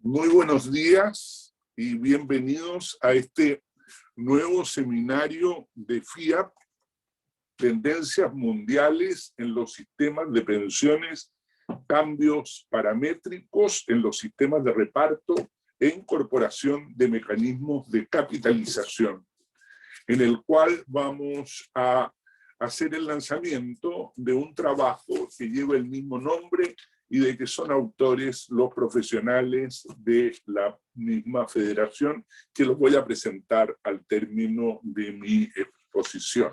Muy buenos días y bienvenidos a este nuevo seminario de FIAP, Tendencias Mundiales en los Sistemas de Pensiones, Cambios Paramétricos en los Sistemas de Reparto e Incorporación de Mecanismos de Capitalización, en el cual vamos a hacer el lanzamiento de un trabajo que lleva el mismo nombre y de que son autores los profesionales de la misma federación, que los voy a presentar al término de mi exposición.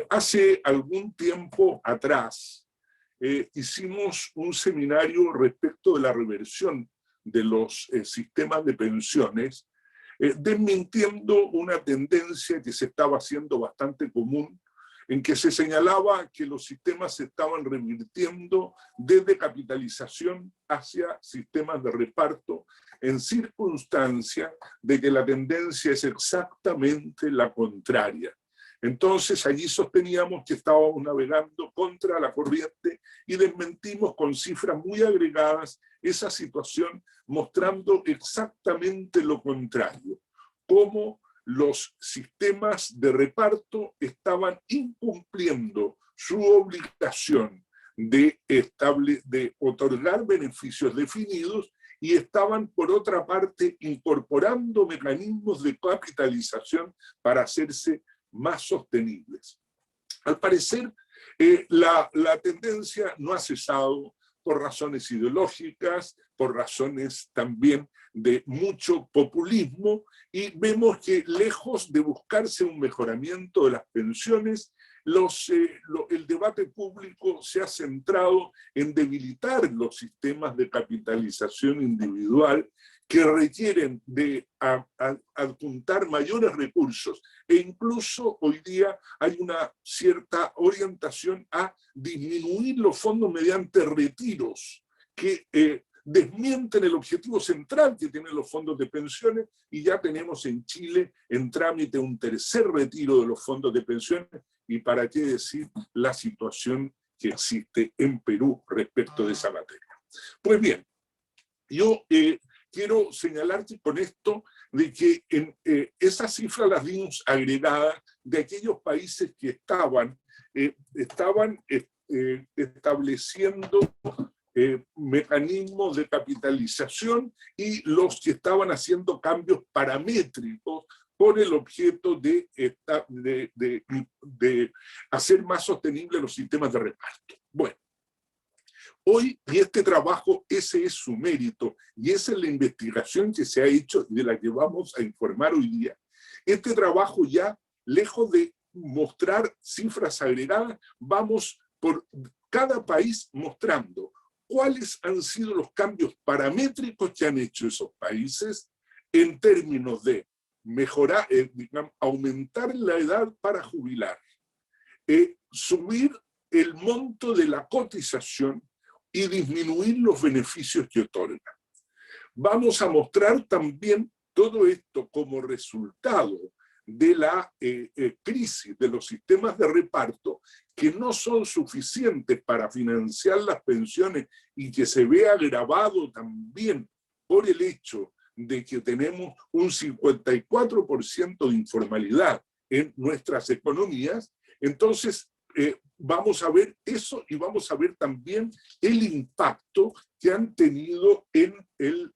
Hace algún tiempo atrás hicimos un seminario respecto de la reversión de los sistemas de pensiones, desmintiendo una tendencia que se estaba haciendo bastante común, en que se señalaba que los sistemas se estaban revirtiendo desde capitalización hacia sistemas de reparto, en circunstancia de que la tendencia es exactamente la contraria. Entonces allí sosteníamos que estábamos navegando contra la corriente y desmentimos con cifras muy agregadas esa situación, mostrando exactamente lo contrario, cómo los sistemas de reparto estaban incumpliendo su obligación de otorgar beneficios definidos y estaban, por otra parte, incorporando mecanismos de capitalización para hacerse más sostenibles. Al parecer, la tendencia no ha cesado por razones ideológicas, por razones también de mucho populismo, y vemos que lejos de buscarse un mejoramiento de las pensiones, el debate público se ha centrado en debilitar los sistemas de capitalización individual que requieren de adjuntar mayores recursos, e incluso hoy día hay una cierta orientación a disminuir los fondos mediante retiros que desmienten el objetivo central que tienen los fondos de pensiones, y ya tenemos en Chile en trámite un tercer retiro de los fondos de pensiones, y para qué decir la situación que existe en Perú respecto de esa materia. Pues bien, yo quiero señalarte con esto de que esas cifras las vimos agregadas de aquellos países que estaban estableciendo mecanismos de capitalización y los que estaban haciendo cambios paramétricos con el objeto de hacer más sostenibles los sistemas de reparto. Bueno, hoy, y este trabajo, ese es su mérito, y esa es la investigación que se ha hecho y de la que vamos a informar hoy día. Este trabajo ya, lejos de mostrar cifras agregadas, vamos por cada país mostrando cuáles han sido los cambios paramétricos que han hecho esos países en términos de mejorar, aumentar la edad para jubilar, subir el monto de la cotización y disminuir los beneficios que otorga. Vamos a mostrar también todo esto como resultado de la crisis de los sistemas de reparto, que no son suficientes para financiar las pensiones y que se ve agravado también por el hecho de que tenemos un 54% de informalidad en nuestras economías. Entonces, vamos a ver eso y vamos a ver también el impacto que han tenido en el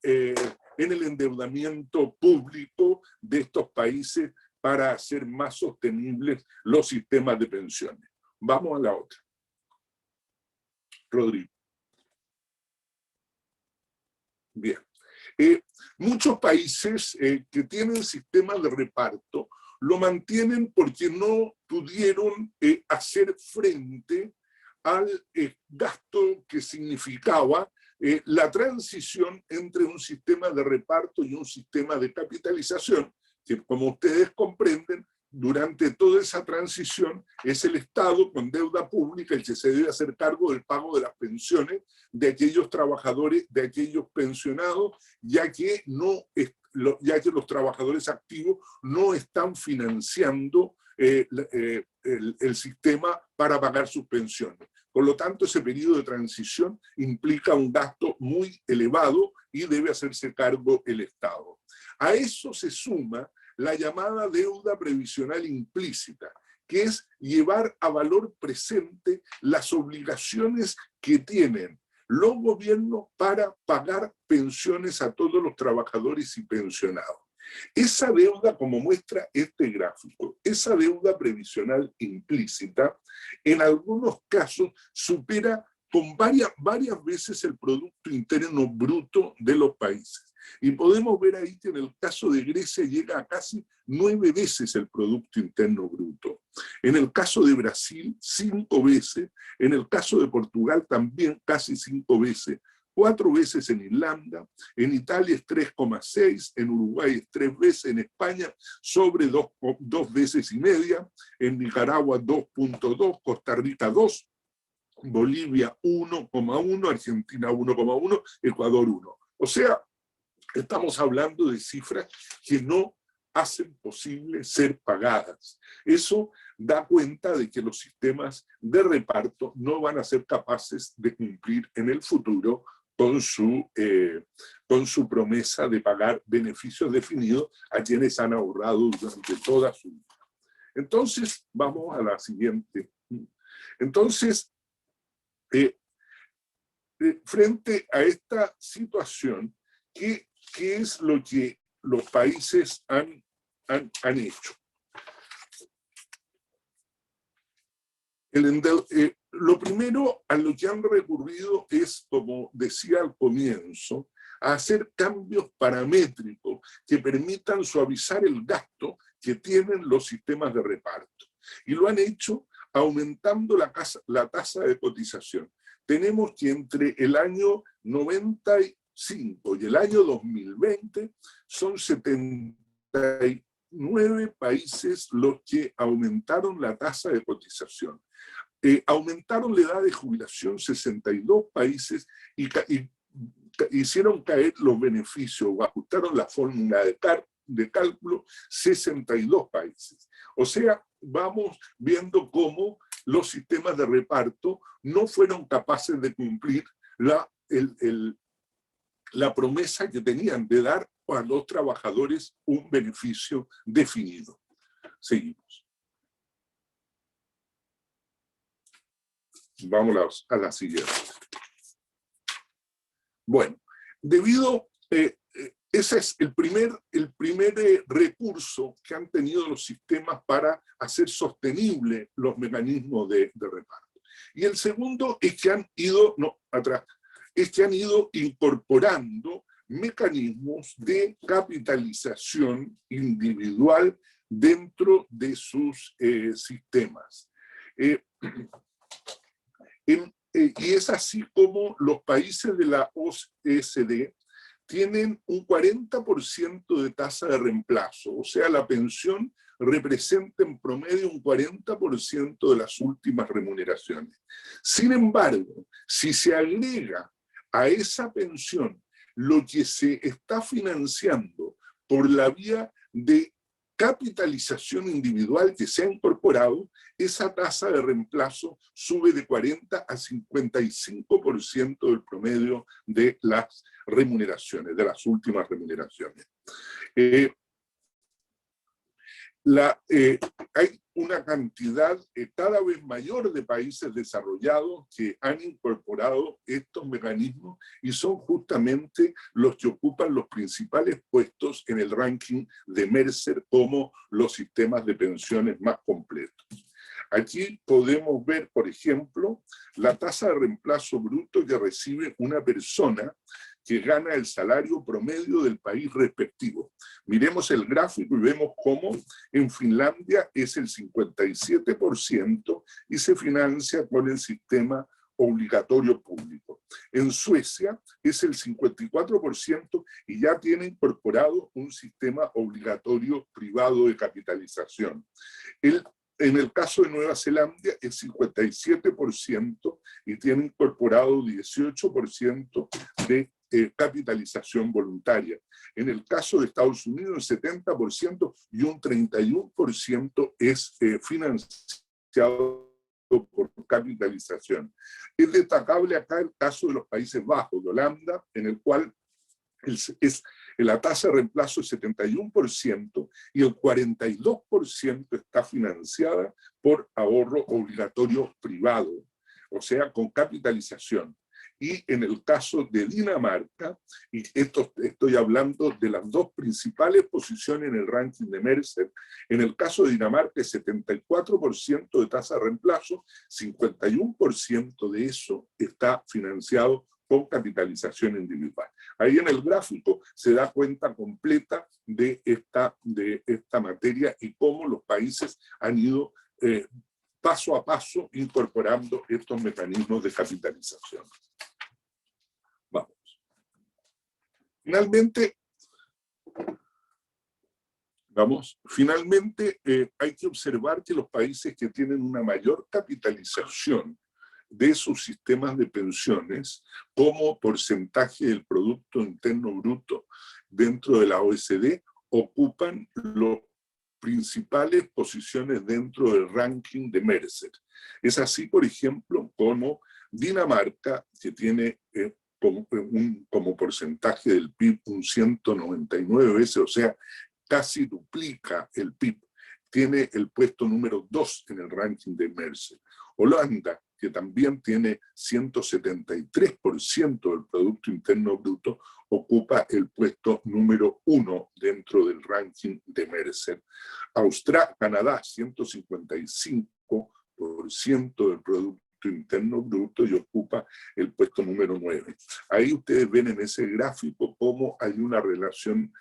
endeudamiento público de estos países para hacer más sostenibles los sistemas de pensiones. Vamos a la otra. Rodrigo. Bien. Muchos países que tienen sistemas de reparto lo mantienen porque no pudieron hacer frente al gasto que significaba la transición entre un sistema de reparto y un sistema de capitalización, que, como ustedes comprenden, durante toda esa transición es el Estado con deuda pública el que se debe hacer cargo del pago de las pensiones de aquellos trabajadores, de aquellos pensionados, ya que los trabajadores activos no están financiando el sistema para pagar sus pensiones. Por lo tanto, ese periodo de transición implica un gasto muy elevado y debe hacerse cargo el Estado. A eso se suma la llamada deuda previsional implícita, que es llevar a valor presente las obligaciones que tienen los gobiernos para pagar pensiones a todos los trabajadores y pensionados. Esa deuda, como muestra este gráfico, esa deuda previsional implícita, en algunos casos supera con varias veces el Producto Interno Bruto de los países. Y podemos ver ahí que en el caso de Grecia llega a casi 9 veces el Producto Interno Bruto. En el caso de Brasil, 5 veces. En el caso de Portugal también casi 5 veces. 4 veces en Irlanda. En Italia es 3,6. En Uruguay es 3 veces. En España sobre 2 veces y media. En Nicaragua 2,2. Costa Rica 2. Bolivia 1,1. Argentina 1,1. Ecuador 1. O sea, estamos hablando de cifras que no hacen posible ser pagadas. Eso da cuenta de que los sistemas de reparto no van a ser capaces de cumplir en el futuro con su promesa de pagar beneficios definidos a quienes han ahorrado durante toda su vida. Entonces, vamos a la siguiente. Entonces, frente a esta situación, ¿qué es lo que los países han hecho? Lo primero a lo que han recurrido es, como decía al comienzo, a hacer cambios paramétricos que permitan suavizar el gasto que tienen los sistemas de reparto. Y lo han hecho aumentando la tasa de cotización. Tenemos que entre el año 95 y el año 2020 son 79 países los que aumentaron la tasa de cotización. Aumentaron la edad de jubilación 62 países y hicieron caer los beneficios o ajustaron la fórmula de cálculo 62 países. O sea, vamos viendo cómo los sistemas de reparto no fueron capaces de cumplir la promesa que tenían de dar a los trabajadores un beneficio definido. Seguimos. Vamos a la siguiente. Bueno, ese es el primer recurso que han tenido los sistemas para hacer sostenibles los mecanismos de reparto. Y el segundo es que han ido incorporando mecanismos de capitalización individual dentro de sus sistemas. Y es así como los países de la OCDE tienen un 40% de tasa de reemplazo, o sea, la pensión representa en promedio un 40% de las últimas remuneraciones. Sin embargo, si se agrega a esa pensión lo que se está financiando por la vía de capitalización individual que se ha incorporado, esa tasa de reemplazo sube de 40 a 55% del promedio de las remuneraciones, de las últimas remuneraciones. Hay una cantidad cada vez mayor de países desarrollados que han incorporado estos mecanismos y son justamente los que ocupan los principales puestos en el ranking de Mercer como los sistemas de pensiones más completos. Aquí podemos ver, por ejemplo, la tasa de reemplazo bruto que recibe una persona que gana el salario promedio del país respectivo. Miremos el gráfico y vemos cómo en Finlandia es el 57% y se financia con el sistema obligatorio público. En Suecia es el 54% y ya tiene incorporado un sistema obligatorio privado de capitalización. En el caso de Nueva Zelanda es 57% y tiene incorporado 18% de capitalización voluntaria. En el caso de Estados Unidos, el 70% y un 31% es financiado por capitalización. Es destacable acá el caso de los Países Bajos, de Holanda, en el cual la tasa de reemplazo es 71% y el 42% está financiada por ahorro obligatorio privado, o sea, con capitalización. Y en el caso de Dinamarca, y esto estoy hablando de las dos principales posiciones en el ranking de Mercer, en el caso de Dinamarca es 74% de tasa de reemplazo, 51% de eso está financiado con capitalización individual. Ahí en el gráfico se da cuenta completa de esta materia y cómo los países han ido paso a paso incorporando estos mecanismos de capitalización. Vamos. Finalmente hay que observar que los países que tienen una mayor capitalización de sus sistemas de pensiones como porcentaje del Producto Interno Bruto dentro de la OECD ocupan las principales posiciones dentro del ranking de Mercer. Es así, por ejemplo, como Dinamarca, que tiene como porcentaje del PIB un 199 veces, o sea, casi duplica el PIB, tiene el puesto número 2 en el ranking de Mercer. Holanda, que también tiene 173% del Producto Interno Bruto, ocupa el puesto número 1 dentro del ranking de Mercer. Canadá, 155% del Producto Interno Bruto y ocupa el puesto número 9. Ahí ustedes ven en ese gráfico cómo hay una relación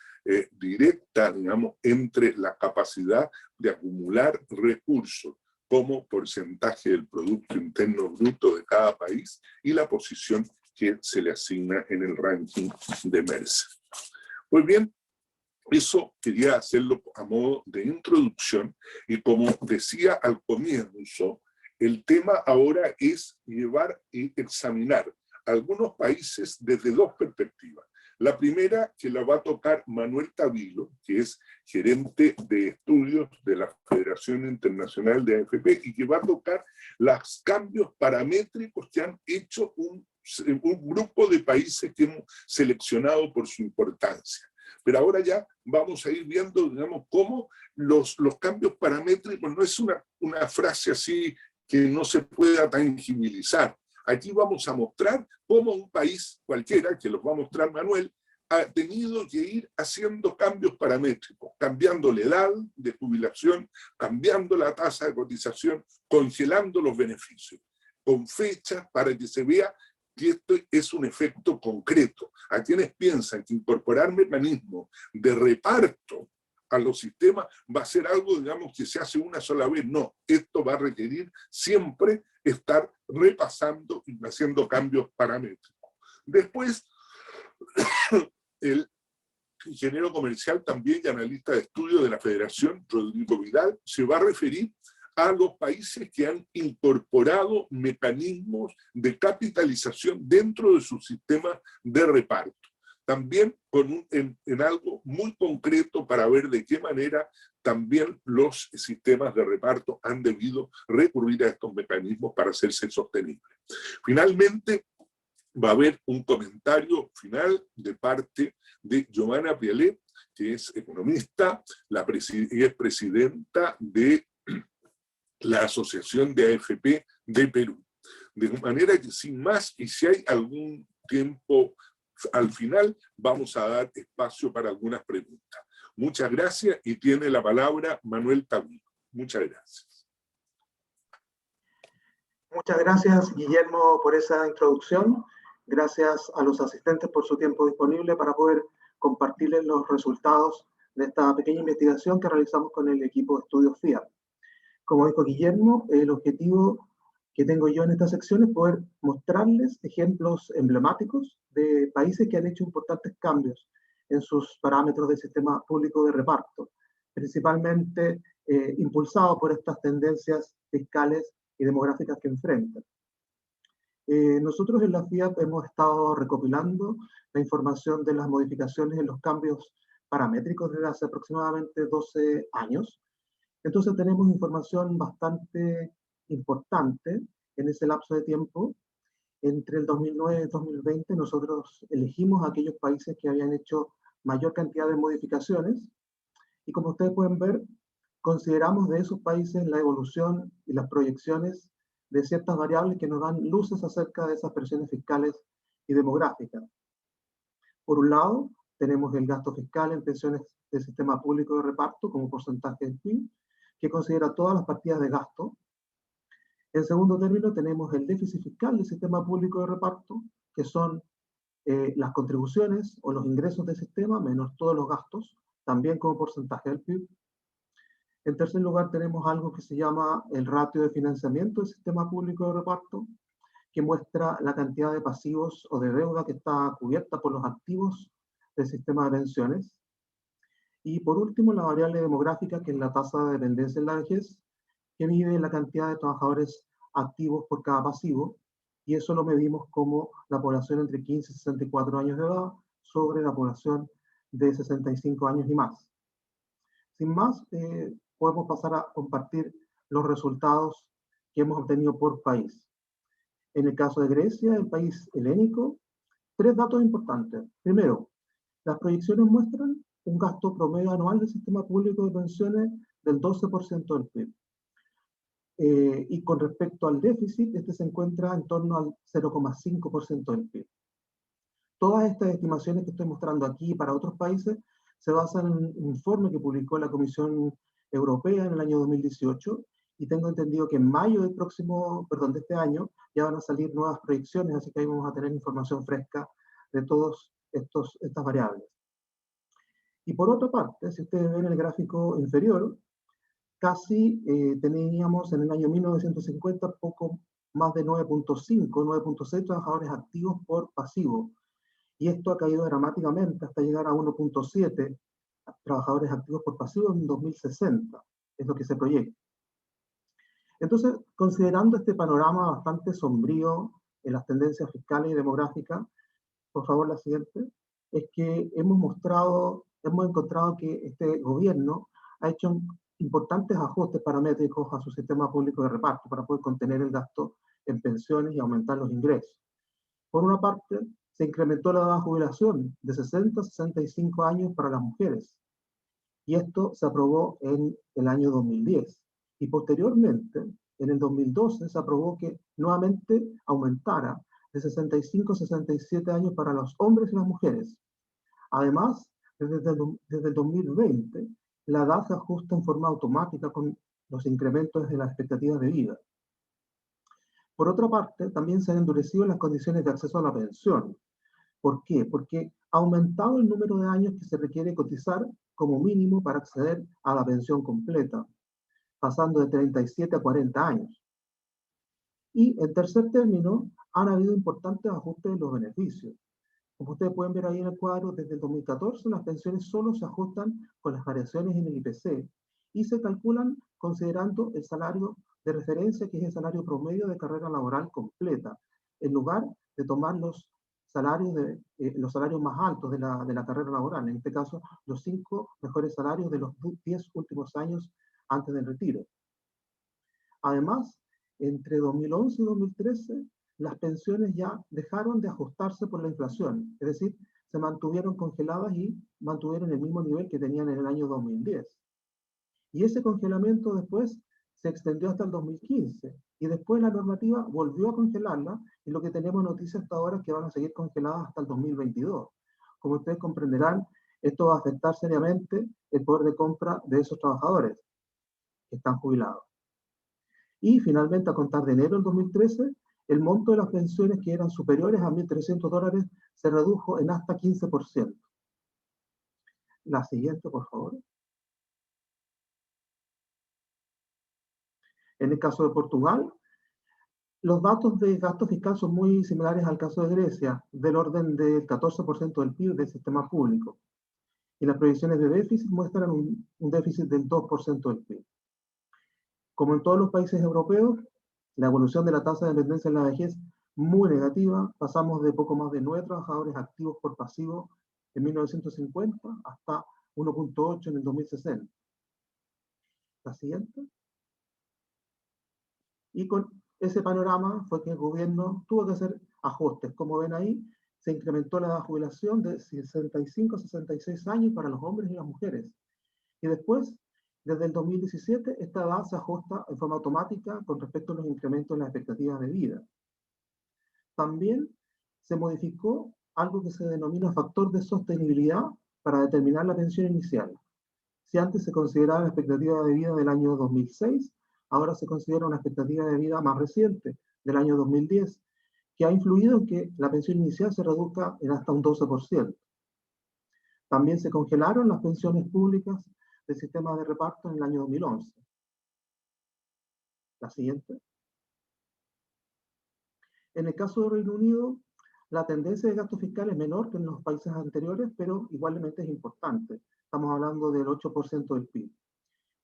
directa, digamos, entre la capacidad de acumular recursos como porcentaje del Producto Interno Bruto de cada país y la posición que se le asigna en el ranking de Mercer. Pues bien, eso quería hacerlo a modo de introducción y como decía al comienzo, el tema ahora es llevar y examinar algunos países desde dos perspectivas. La primera, que la va a tocar Manuel Tavilo, que es gerente de estudios de la Federación Internacional de AFP, y que va a tocar los cambios paramétricos que han hecho un grupo de países que hemos seleccionado por su importancia. Pero ahora ya vamos a ir viendo, digamos, cómo los cambios paramétricos no es una frase así que no se pueda tangibilizar. Aquí vamos a mostrar cómo un país cualquiera, que los va a mostrar Manuel, ha tenido que ir haciendo cambios paramétricos, cambiando la edad de jubilación, cambiando la tasa de cotización, congelando los beneficios, con fechas para que se vea que esto es un efecto concreto. A quienes piensan que incorporar mecanismos de reparto a los sistemas va a ser algo, digamos, que se hace una sola vez. No, esto va a requerir siempre estar repasando y haciendo cambios paramétricos. Después, el ingeniero comercial también y analista de estudio de la Federación, Rodrigo Vidal, se va a referir a los países que han incorporado mecanismos de capitalización dentro de sus sistemas de reparto. También en algo muy concreto para ver de qué manera también los sistemas de reparto han debido recurrir a estos mecanismos para hacerse sostenibles. Finalmente, va a haber un comentario final de parte de Giovanna Pialet, que es economista y es presidenta de la Asociación de AFP de Perú. De manera que sin más, y si hay algún tiempo al final, vamos a dar espacio para algunas preguntas. Muchas gracias y tiene la palabra Manuel Tavilo. Muchas gracias. Muchas gracias, Guillermo, por esa introducción. Gracias a los asistentes por su tiempo disponible para poder compartirles los resultados de esta pequeña investigación que realizamos con el equipo de estudios FIA. Como dijo Guillermo, el objetivo que tengo yo en esta sección es poder mostrarles ejemplos emblemáticos de países que han hecho importantes cambios en sus parámetros del sistema público de reparto, principalmente impulsados por estas tendencias fiscales y demográficas que enfrentan. Nosotros en la FIAP hemos estado recopilando la información de las modificaciones en los cambios paramétricos desde hace aproximadamente 12 años. Entonces tenemos información bastante importante en ese lapso de tiempo Entre el 2009 y el 2020 nosotros elegimos aquellos países que habían hecho mayor cantidad de modificaciones y como ustedes pueden ver, consideramos de esos países la evolución y las proyecciones de ciertas variables que nos dan luces acerca de esas presiones fiscales y demográficas. Por un lado, tenemos el gasto fiscal en pensiones del sistema público de reparto como porcentaje del PIB, que considera todas las partidas de gasto. En segundo término, tenemos el déficit fiscal del sistema público de reparto, que son las contribuciones o los ingresos del sistema menos todos los gastos, también como porcentaje del PIB. En tercer lugar, tenemos algo que se llama el ratio de financiamiento del sistema público de reparto, que muestra la cantidad de pasivos o de deuda que está cubierta por los activos del sistema de pensiones. Y por último, la variable demográfica, que es la tasa de dependencia en la vejez, que mide la cantidad de trabajadores activos por cada pasivo, y eso lo medimos como la población entre 15 y 64 años de edad sobre la población de 65 años y más. Sin más, podemos pasar a compartir los resultados que hemos obtenido por país. En el caso de Grecia, el país helénico, tres datos importantes. Primero, las proyecciones muestran un gasto promedio anual del sistema público de pensiones del 12% del PIB. Y con respecto al déficit, este se encuentra en torno al 0,5% del PIB. Todas estas estimaciones que estoy mostrando aquí para otros países se basan en un informe que publicó la Comisión Europea en el año 2018 y tengo entendido que en mayo de este año ya van a salir nuevas proyecciones, así que ahí vamos a tener información fresca de todas estas variables. Y por otra parte, si ustedes ven el gráfico inferior, casi teníamos en el año 1950 poco más de 9.5, 9.6 trabajadores activos por pasivo. Y esto ha caído dramáticamente hasta llegar a 1.7 trabajadores activos por pasivo en 2060, es lo que se proyecta. Entonces, considerando este panorama bastante sombrío en las tendencias fiscales y demográficas, por favor la siguiente, es que hemos encontrado que este gobierno ha hecho importantes ajustes paramétricos a su sistema público de reparto para poder contener el gasto en pensiones y aumentar los ingresos. Por una parte, se incrementó la edad de jubilación de 60 a 65 años para las mujeres, y esto se aprobó en el año 2010. Y posteriormente, en el 2012, se aprobó que nuevamente aumentara de 65 a 67 años para los hombres y las mujeres. Además, desde el 2020, la edad se ajusta en forma automática con los incrementos de las expectativas de vida. Por otra parte, también se han endurecido las condiciones de acceso a la pensión. ¿Por qué? Porque ha aumentado el número de años que se requiere cotizar como mínimo para acceder a la pensión completa, pasando de 37 a 40 años. Y en tercer término, han habido importantes ajustes en los beneficios. Como ustedes pueden ver ahí en el cuadro, desde el 2014 las pensiones solo se ajustan con las variaciones en el IPC y se calculan considerando el salario de referencia, que es el salario promedio de carrera laboral completa, en lugar de tomar los salarios más altos de la carrera laboral, en este caso los 5 mejores salarios de los 10 últimos años antes del retiro. Además, entre 2011 y 2013, las pensiones ya dejaron de ajustarse por la inflación, es decir, se mantuvieron congeladas y mantuvieron el mismo nivel que tenían en el año 2010. Y ese congelamiento después se extendió hasta el 2015, y después la normativa volvió a congelarla, y lo que tenemos noticias hasta ahora es que van a seguir congeladas hasta el 2022. Como ustedes comprenderán, esto va a afectar seriamente el poder de compra de esos trabajadores que están jubilados. Y finalmente, a contar de enero del 2013, el monto de las pensiones que eran superiores a $1.300 se redujo en hasta 15%. La siguiente, por favor. En el caso de Portugal, los datos de gasto fiscal son muy similares al caso de Grecia, del orden del 14% del PIB del sistema público. Y las proyecciones de déficit muestran un déficit del 2% del PIB. Como en todos los países europeos, la evolución de la tasa de dependencia en la vejez muy negativa. Pasamos de poco más de 9 trabajadores activos por pasivo en 1950 hasta 1.8 en el 2060. La siguiente. Y con ese panorama fue que el gobierno tuvo que hacer ajustes. Como ven ahí, se incrementó la edad de jubilación de 65 a 66 años para los hombres y las mujeres. Y después, desde el 2017, esta edad se ajusta en forma automática con respecto a los incrementos en las expectativas de vida. También se modificó algo que se denomina factor de sostenibilidad para determinar la pensión inicial. Si antes se consideraba la expectativa de vida del año 2006, ahora se considera una expectativa de vida más reciente, del año 2010, que ha influido en que la pensión inicial se reduzca en hasta un 12%. También se congelaron las pensiones públicas del sistema de reparto en el año 2011. La siguiente. En el caso del Reino Unido, la tendencia de gasto fiscal es menor que en los países anteriores, pero igualmente es importante. Estamos hablando del 8% del PIB.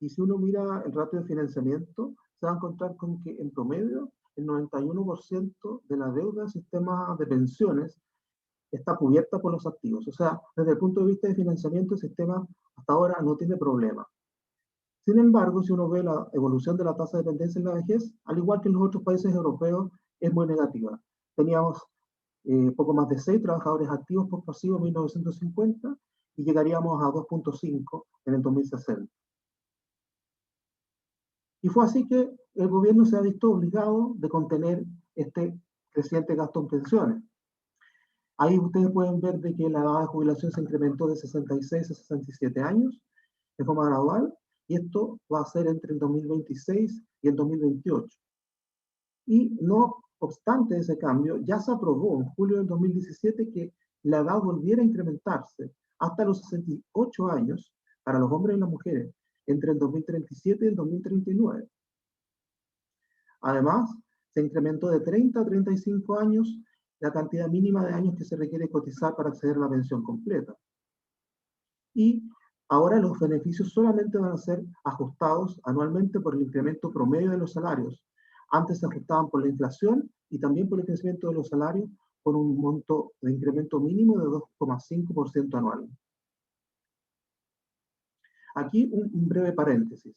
Y si uno mira el ratio de financiamiento, se va a encontrar con que en promedio el 91% de la deuda del sistema de pensiones está cubierta por los activos. O sea, desde el punto de vista de financiamiento, el sistema hasta ahora no tiene problema. Sin embargo, si uno ve la evolución de la tasa de dependencia en la vejez, al igual que en los otros países europeos, es muy negativa. Teníamos poco más de 6 trabajadores activos por pasivo en 1950 y llegaríamos a 2.5 en el 2060. Y fue así que el gobierno se ha visto obligado de contener este creciente gasto en pensiones. Ahí ustedes pueden ver de que la edad de jubilación se incrementó de 66 a 67 años de forma gradual, y esto va a ser entre el 2026 y el 2028. Y no obstante ese cambio, ya se aprobó en julio del 2017 que la edad volviera a incrementarse hasta los 68 años para los hombres y las mujeres entre el 2037 y el 2039. Además, se incrementó de 30 a 35 años la cantidad mínima de años que se requiere cotizar para acceder a la pensión completa. Y ahora los beneficios solamente van a ser ajustados anualmente por el incremento promedio de los salarios. Antes se ajustaban por la inflación y también por el crecimiento de los salarios con un monto de incremento mínimo de 2,5% anual. Aquí un breve paréntesis.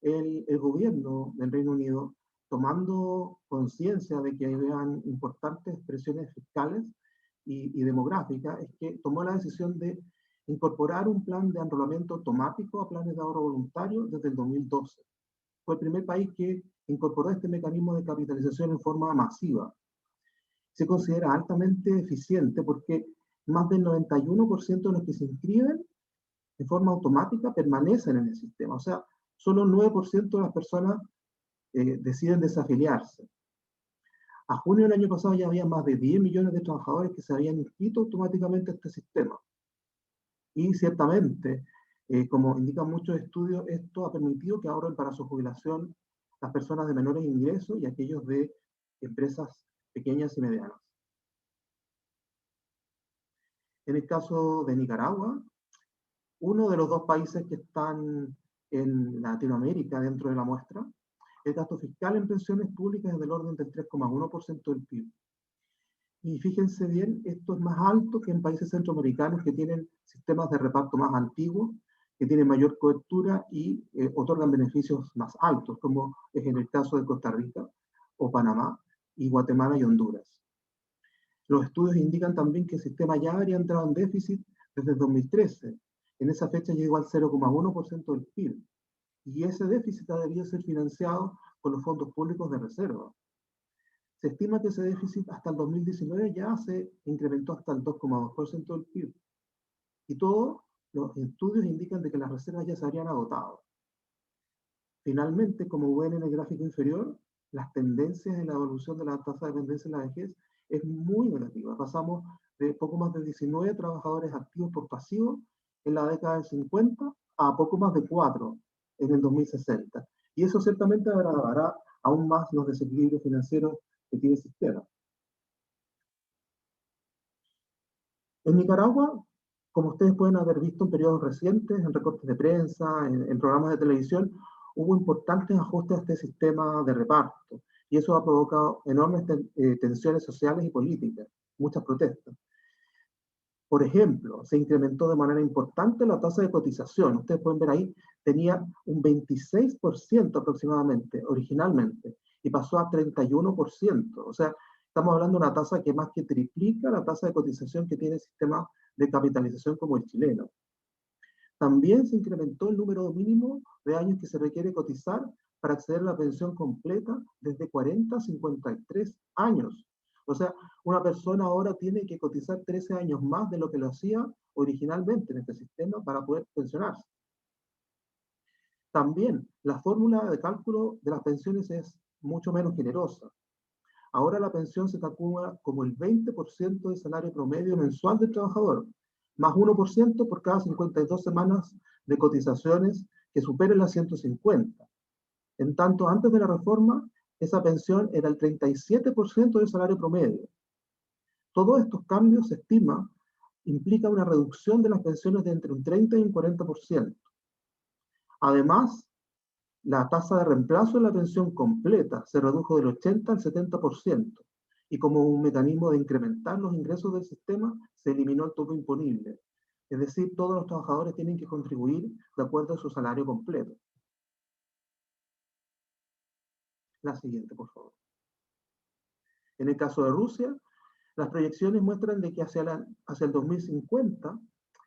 El gobierno del Reino Unido, tomando conciencia de que habían importantes presiones fiscales y demográficas, es que tomó la decisión de incorporar un plan de enrolamiento automático a planes de ahorro voluntario desde el 2012. Fue el primer país que incorporó este mecanismo de capitalización en forma masiva. Se considera altamente eficiente porque más del 91% de los que se inscriben de forma automática permanecen en el sistema. O sea, solo el 9% de las personas deciden desafiliarse. A junio del año pasado ya había más de 10 millones de trabajadores que se habían inscrito automáticamente a este sistema. Y ciertamente, como indican muchos estudios, esto ha permitido que ahorren para su jubilación las personas de menores ingresos y aquellos de empresas pequeñas y medianas. En el caso de Nicaragua, uno de los dos países que están en Latinoamérica dentro de la muestra, el gasto fiscal en pensiones públicas es del orden del 3,1% del PIB. Y fíjense bien, esto es más alto que en países centroamericanos que tienen sistemas de reparto más antiguos, que tienen mayor cobertura y otorgan beneficios más altos, como es en el caso de Costa Rica o Panamá y Guatemala y Honduras. Los estudios indican también que el sistema ya habría entrado en déficit desde el 2013. En esa fecha llegó al 0,1% del PIB. Y ese déficit ha debido ser financiado con los fondos públicos de reserva. Se estima que ese déficit hasta el 2019 ya se incrementó hasta el 2,2% del PIB. Y todos los estudios indican de que las reservas ya se habrían agotado. Finalmente, como ven en el gráfico inferior, las tendencias en la evolución de la tasa de dependencia en la vejez es muy negativa. Pasamos de poco más de 19 trabajadores activos por pasivo en la década del 50 a poco más de 4 en el 2060. Y eso ciertamente agravará aún más los desequilibrios financieros que tiene el sistema. En Nicaragua, como ustedes pueden haber visto en periodos recientes, en recortes de prensa, en programas de televisión, hubo importantes ajustes a este sistema de reparto. Y eso ha provocado enormes tensiones sociales y políticas, muchas protestas. Por ejemplo, se incrementó de manera importante la tasa de cotización. Ustedes pueden ver ahí, tenía un 26% aproximadamente, originalmente, y pasó a 31%. O sea, Estamos hablando de una tasa que más que triplica la tasa de cotización que tiene el sistema de capitalización como el chileno. También se incrementó el número mínimo de años que se requiere cotizar para acceder a la pensión completa desde 40 a 53 años. O sea, una persona ahora tiene que cotizar 13 años más de lo que lo hacía originalmente en este sistema para poder pensionarse. También la fórmula de cálculo de las pensiones es mucho menos generosa. Ahora la pensión se calcula como el 20% del salario promedio mensual del trabajador, más 1% por cada 52 semanas de cotizaciones que superen las 150. En tanto, antes de la reforma, esa pensión era el 37% del salario promedio. Todos estos cambios, se estima, implican una reducción de las pensiones de entre un 30 y un 40%. Además, la tasa de reemplazo de la pensión completa se redujo del 80 al 70%, y como un mecanismo de incrementar los ingresos del sistema, se eliminó el tope imponible. Es decir, todos los trabajadores tienen que contribuir de acuerdo a su salario completo. La siguiente, por favor. En el caso de Rusia, las proyecciones muestran de que hacia el 2050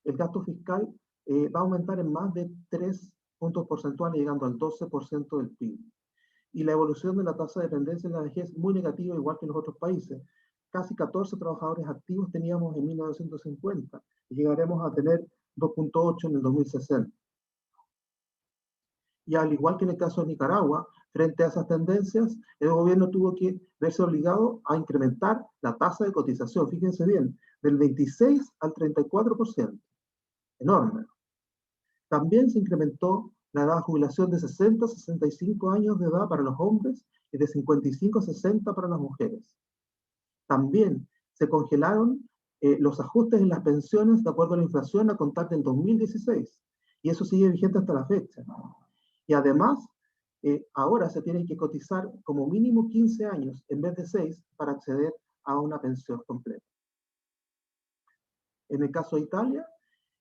el gasto fiscal va a aumentar en más de 3 puntos porcentuales, llegando al 12% del PIB. Y la evolución de la tasa de dependencia en la vejez es muy negativa, igual que en los otros países. Casi 14 trabajadores activos teníamos en 1950 y llegaremos a tener 2.8 en el 2060. Y al igual que en el caso de Nicaragua, frente a esas tendencias, el gobierno tuvo que verse obligado a incrementar la tasa de cotización, fíjense bien, del 26 al 34%. Enorme. También se incrementó la edad de jubilación de 60 a 65 años de edad para los hombres y de 55 a 60 para las mujeres. También se congelaron los ajustes en las pensiones de acuerdo a la inflación a contar del 2016, y eso sigue vigente hasta la fecha. Y además, ahora se tienen que cotizar como mínimo 15 años en vez de 6 para acceder a una pensión completa. En el caso de Italia,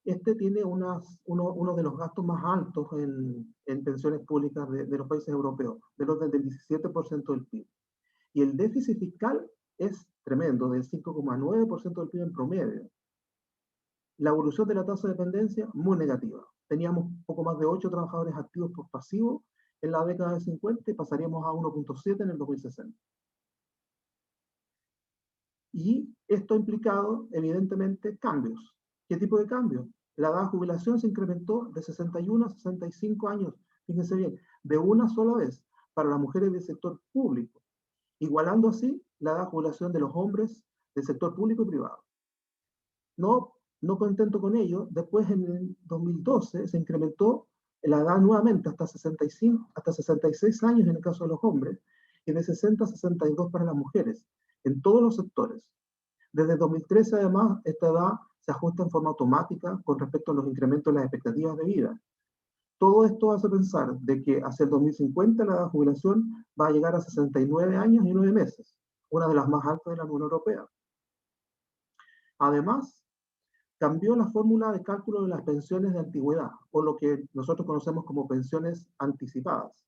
este tiene uno de los gastos más altos en pensiones públicas de los países europeos, del orden del 17% del PIB. Y el déficit fiscal es tremendo, del 5,9% del PIB en promedio. La evolución de la tasa de dependencia, muy negativa. Teníamos poco más de 8 trabajadores activos por pasivo en la década de 50 y pasaríamos a 1.7 en el 2060. Y esto ha implicado, evidentemente, cambios. ¿Qué tipo de cambios? La edad de jubilación se incrementó de 61 a 65 años, fíjense bien, de una sola vez para las mujeres del sector público, igualando así la edad de jubilación de los hombres del sector público y privado. No contento con ello, después en el 2012 se incrementó la edad nuevamente hasta 66 años en el caso de los hombres y de 60 a 62 para las mujeres, en todos los sectores. Desde 2013, además, esta edad se ajusta en forma automática con respecto a los incrementos de las expectativas de vida. Todo esto hace pensar de que hacia el 2050 la edad de jubilación va a llegar a 69 años y 9 meses, una de las más altas de la Unión Europea. Además, cambió la fórmula de cálculo de las pensiones de antigüedad, o lo que nosotros conocemos como pensiones anticipadas.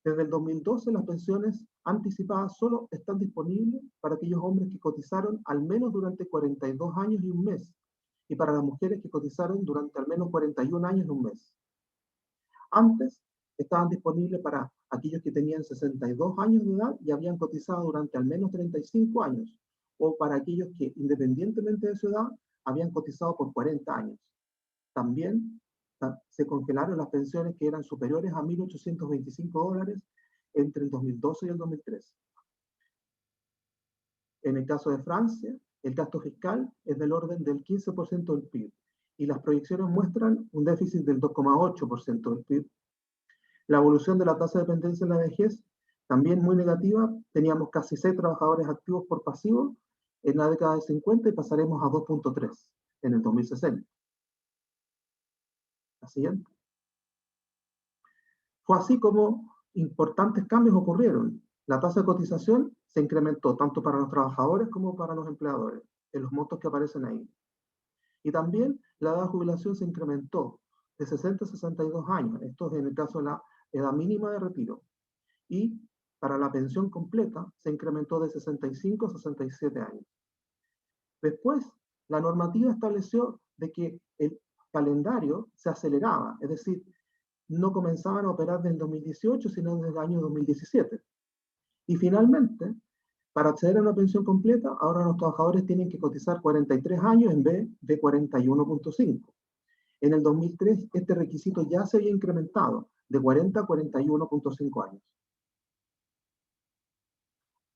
Desde el 2012, las pensiones anticipadas solo están disponibles para aquellos hombres que cotizaron al menos durante 42 años y un mes, y para las mujeres que cotizaron durante al menos 41 años y un mes. Antes, estaban disponibles para aquellos que tenían 62 años de edad y habían cotizado durante al menos 35 años, o para aquellos que, independientemente de su edad, habían cotizado por 40 años. También se congelaron las pensiones que eran superiores a $1.825 entre el 2012 y el 2013. En el caso de Francia, el gasto fiscal es del orden del 15% del PIB y las proyecciones muestran un déficit del 2,8% del PIB. La evolución de la tasa de dependencia en la vejez, también muy negativa. Teníamos casi 6 trabajadores activos por pasivo en la década de 50 y pasaremos a 2.3 en el 2060. La siguiente. Fue así como importantes cambios ocurrieron. La tasa de cotización se incrementó tanto para los trabajadores como para los empleadores, en los montos que aparecen ahí. Y también la edad de jubilación se incrementó de 60 a 62 años. Esto es en el caso de la edad mínima de retiro. Y para la pensión completa se incrementó de 65 a 67 años. Después, la normativa estableció de que el calendario se aceleraba, es decir, no comenzaban a operar desde el 2018, sino desde el año 2017. Y finalmente, para acceder a una pensión completa, ahora los trabajadores tienen que cotizar 43 años en vez de 41.5. En el 2003, este requisito ya se había incrementado de 40 a 41.5 años.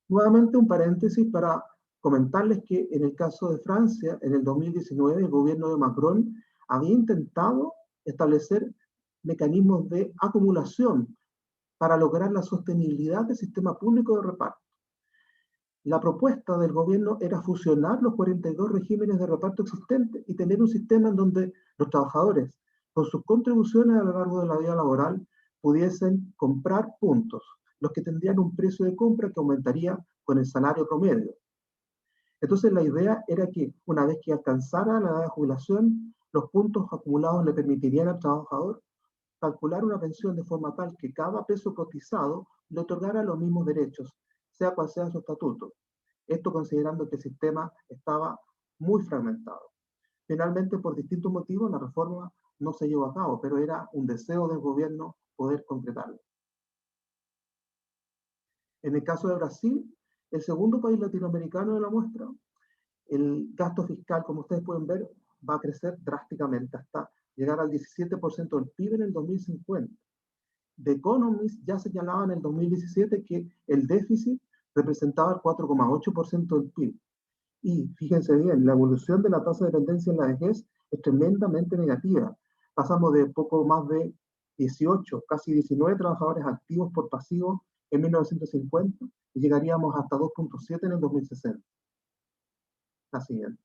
Nuevamente un paréntesis para comentarles que en el caso de Francia, en el 2019, el gobierno de Macron había intentado establecer mecanismos de acumulación para lograr la sostenibilidad del sistema público de reparto. La propuesta del gobierno era fusionar los 42 regímenes de reparto existentes y tener un sistema en donde los trabajadores, con sus contribuciones a lo largo de la vida laboral, pudiesen comprar puntos, los que tendrían un precio de compra que aumentaría con el salario promedio. Entonces la idea era que una vez que alcanzara la edad de jubilación, los puntos acumulados le permitirían al trabajador calcular una pensión de forma tal que cada peso cotizado le otorgara los mismos derechos, sea cual sea su estatuto. Esto considerando que el sistema estaba muy fragmentado. Finalmente, por distintos motivos, la reforma no se llevó a cabo, pero era un deseo del gobierno poder concretarlo. En el caso de Brasil, el segundo país latinoamericano de la muestra, el gasto fiscal, como ustedes pueden ver, va a crecer drásticamente hasta llegar al 17% del PIB en el 2050. The Economist ya señalaba en el 2017 que el déficit representaba el 4,8% del PIB. Y fíjense bien, la evolución de la tasa de dependencia en la vejez es tremendamente negativa. Pasamos de poco más de 18, casi 19 trabajadores activos por pasivo en 1950 y llegaríamos hasta 2,7 en el 2060. La siguiente.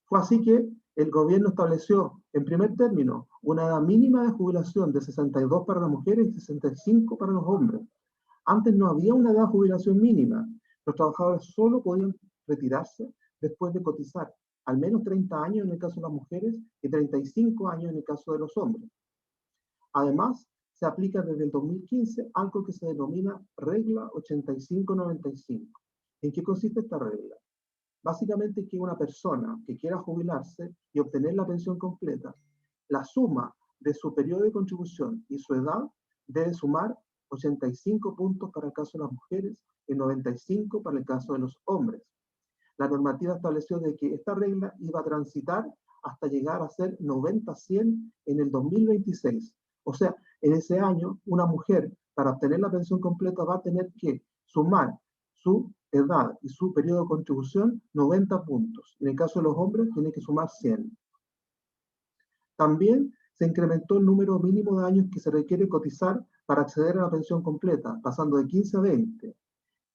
Fue así que el gobierno estableció, en primer término, una edad mínima de jubilación de 62 para las mujeres y 65 para los hombres. Antes no había una edad de jubilación mínima. Los trabajadores solo podían retirarse después de cotizar al menos 30 años en el caso de las mujeres y 35 años en el caso de los hombres. Además, se aplica desde el 2015 algo que se denomina regla 85-95. ¿En qué consiste esta regla? Básicamente que una persona que quiera jubilarse y obtener la pensión completa, la suma de su periodo de contribución y su edad debe sumar 85 puntos para el caso de las mujeres y 95 para el caso de los hombres. La normativa estableció de que esta regla iba a transitar hasta llegar a ser 90-100 en el 2026. O sea, en ese año, una mujer para obtener la pensión completa va a tener que sumar su edad y su periodo de contribución 90 puntos. En el caso de los hombres, tiene que sumar 100. También se incrementó el número mínimo de años que se requiere cotizar para acceder a la pensión completa, pasando de 15 a 20.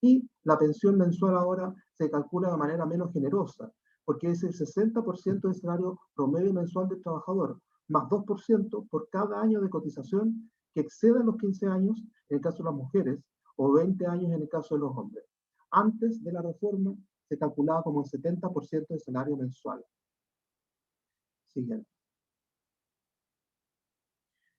Y la pensión mensual ahora se calcula de manera menos generosa, porque es el 60% del salario promedio mensual del trabajador, más 2% por cada año de cotización que exceda los 15 años en el caso de las mujeres o 20 años en el caso de los hombres. Antes de la reforma se calculaba como el 70% del salario mensual. Siguiente.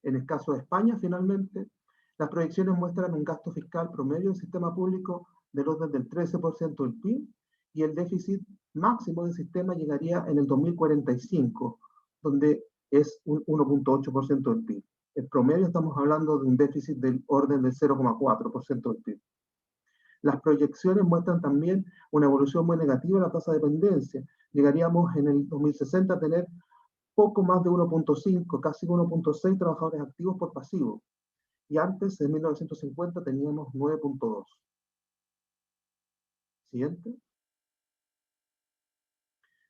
En el caso de España, finalmente, las proyecciones muestran un gasto fiscal promedio del sistema público del orden del 13% del PIB y el déficit máximo del sistema llegaría en el 2045, donde es un 1,8% del PIB. En promedio estamos hablando de un déficit del orden del 0,4% del PIB. Las proyecciones muestran también una evolución muy negativa de la tasa de dependencia. Llegaríamos en el 2060 a tener poco más de 1,5, casi 1,6 trabajadores activos por pasivo. Y antes, en 1950, teníamos 9,2. Siguiente.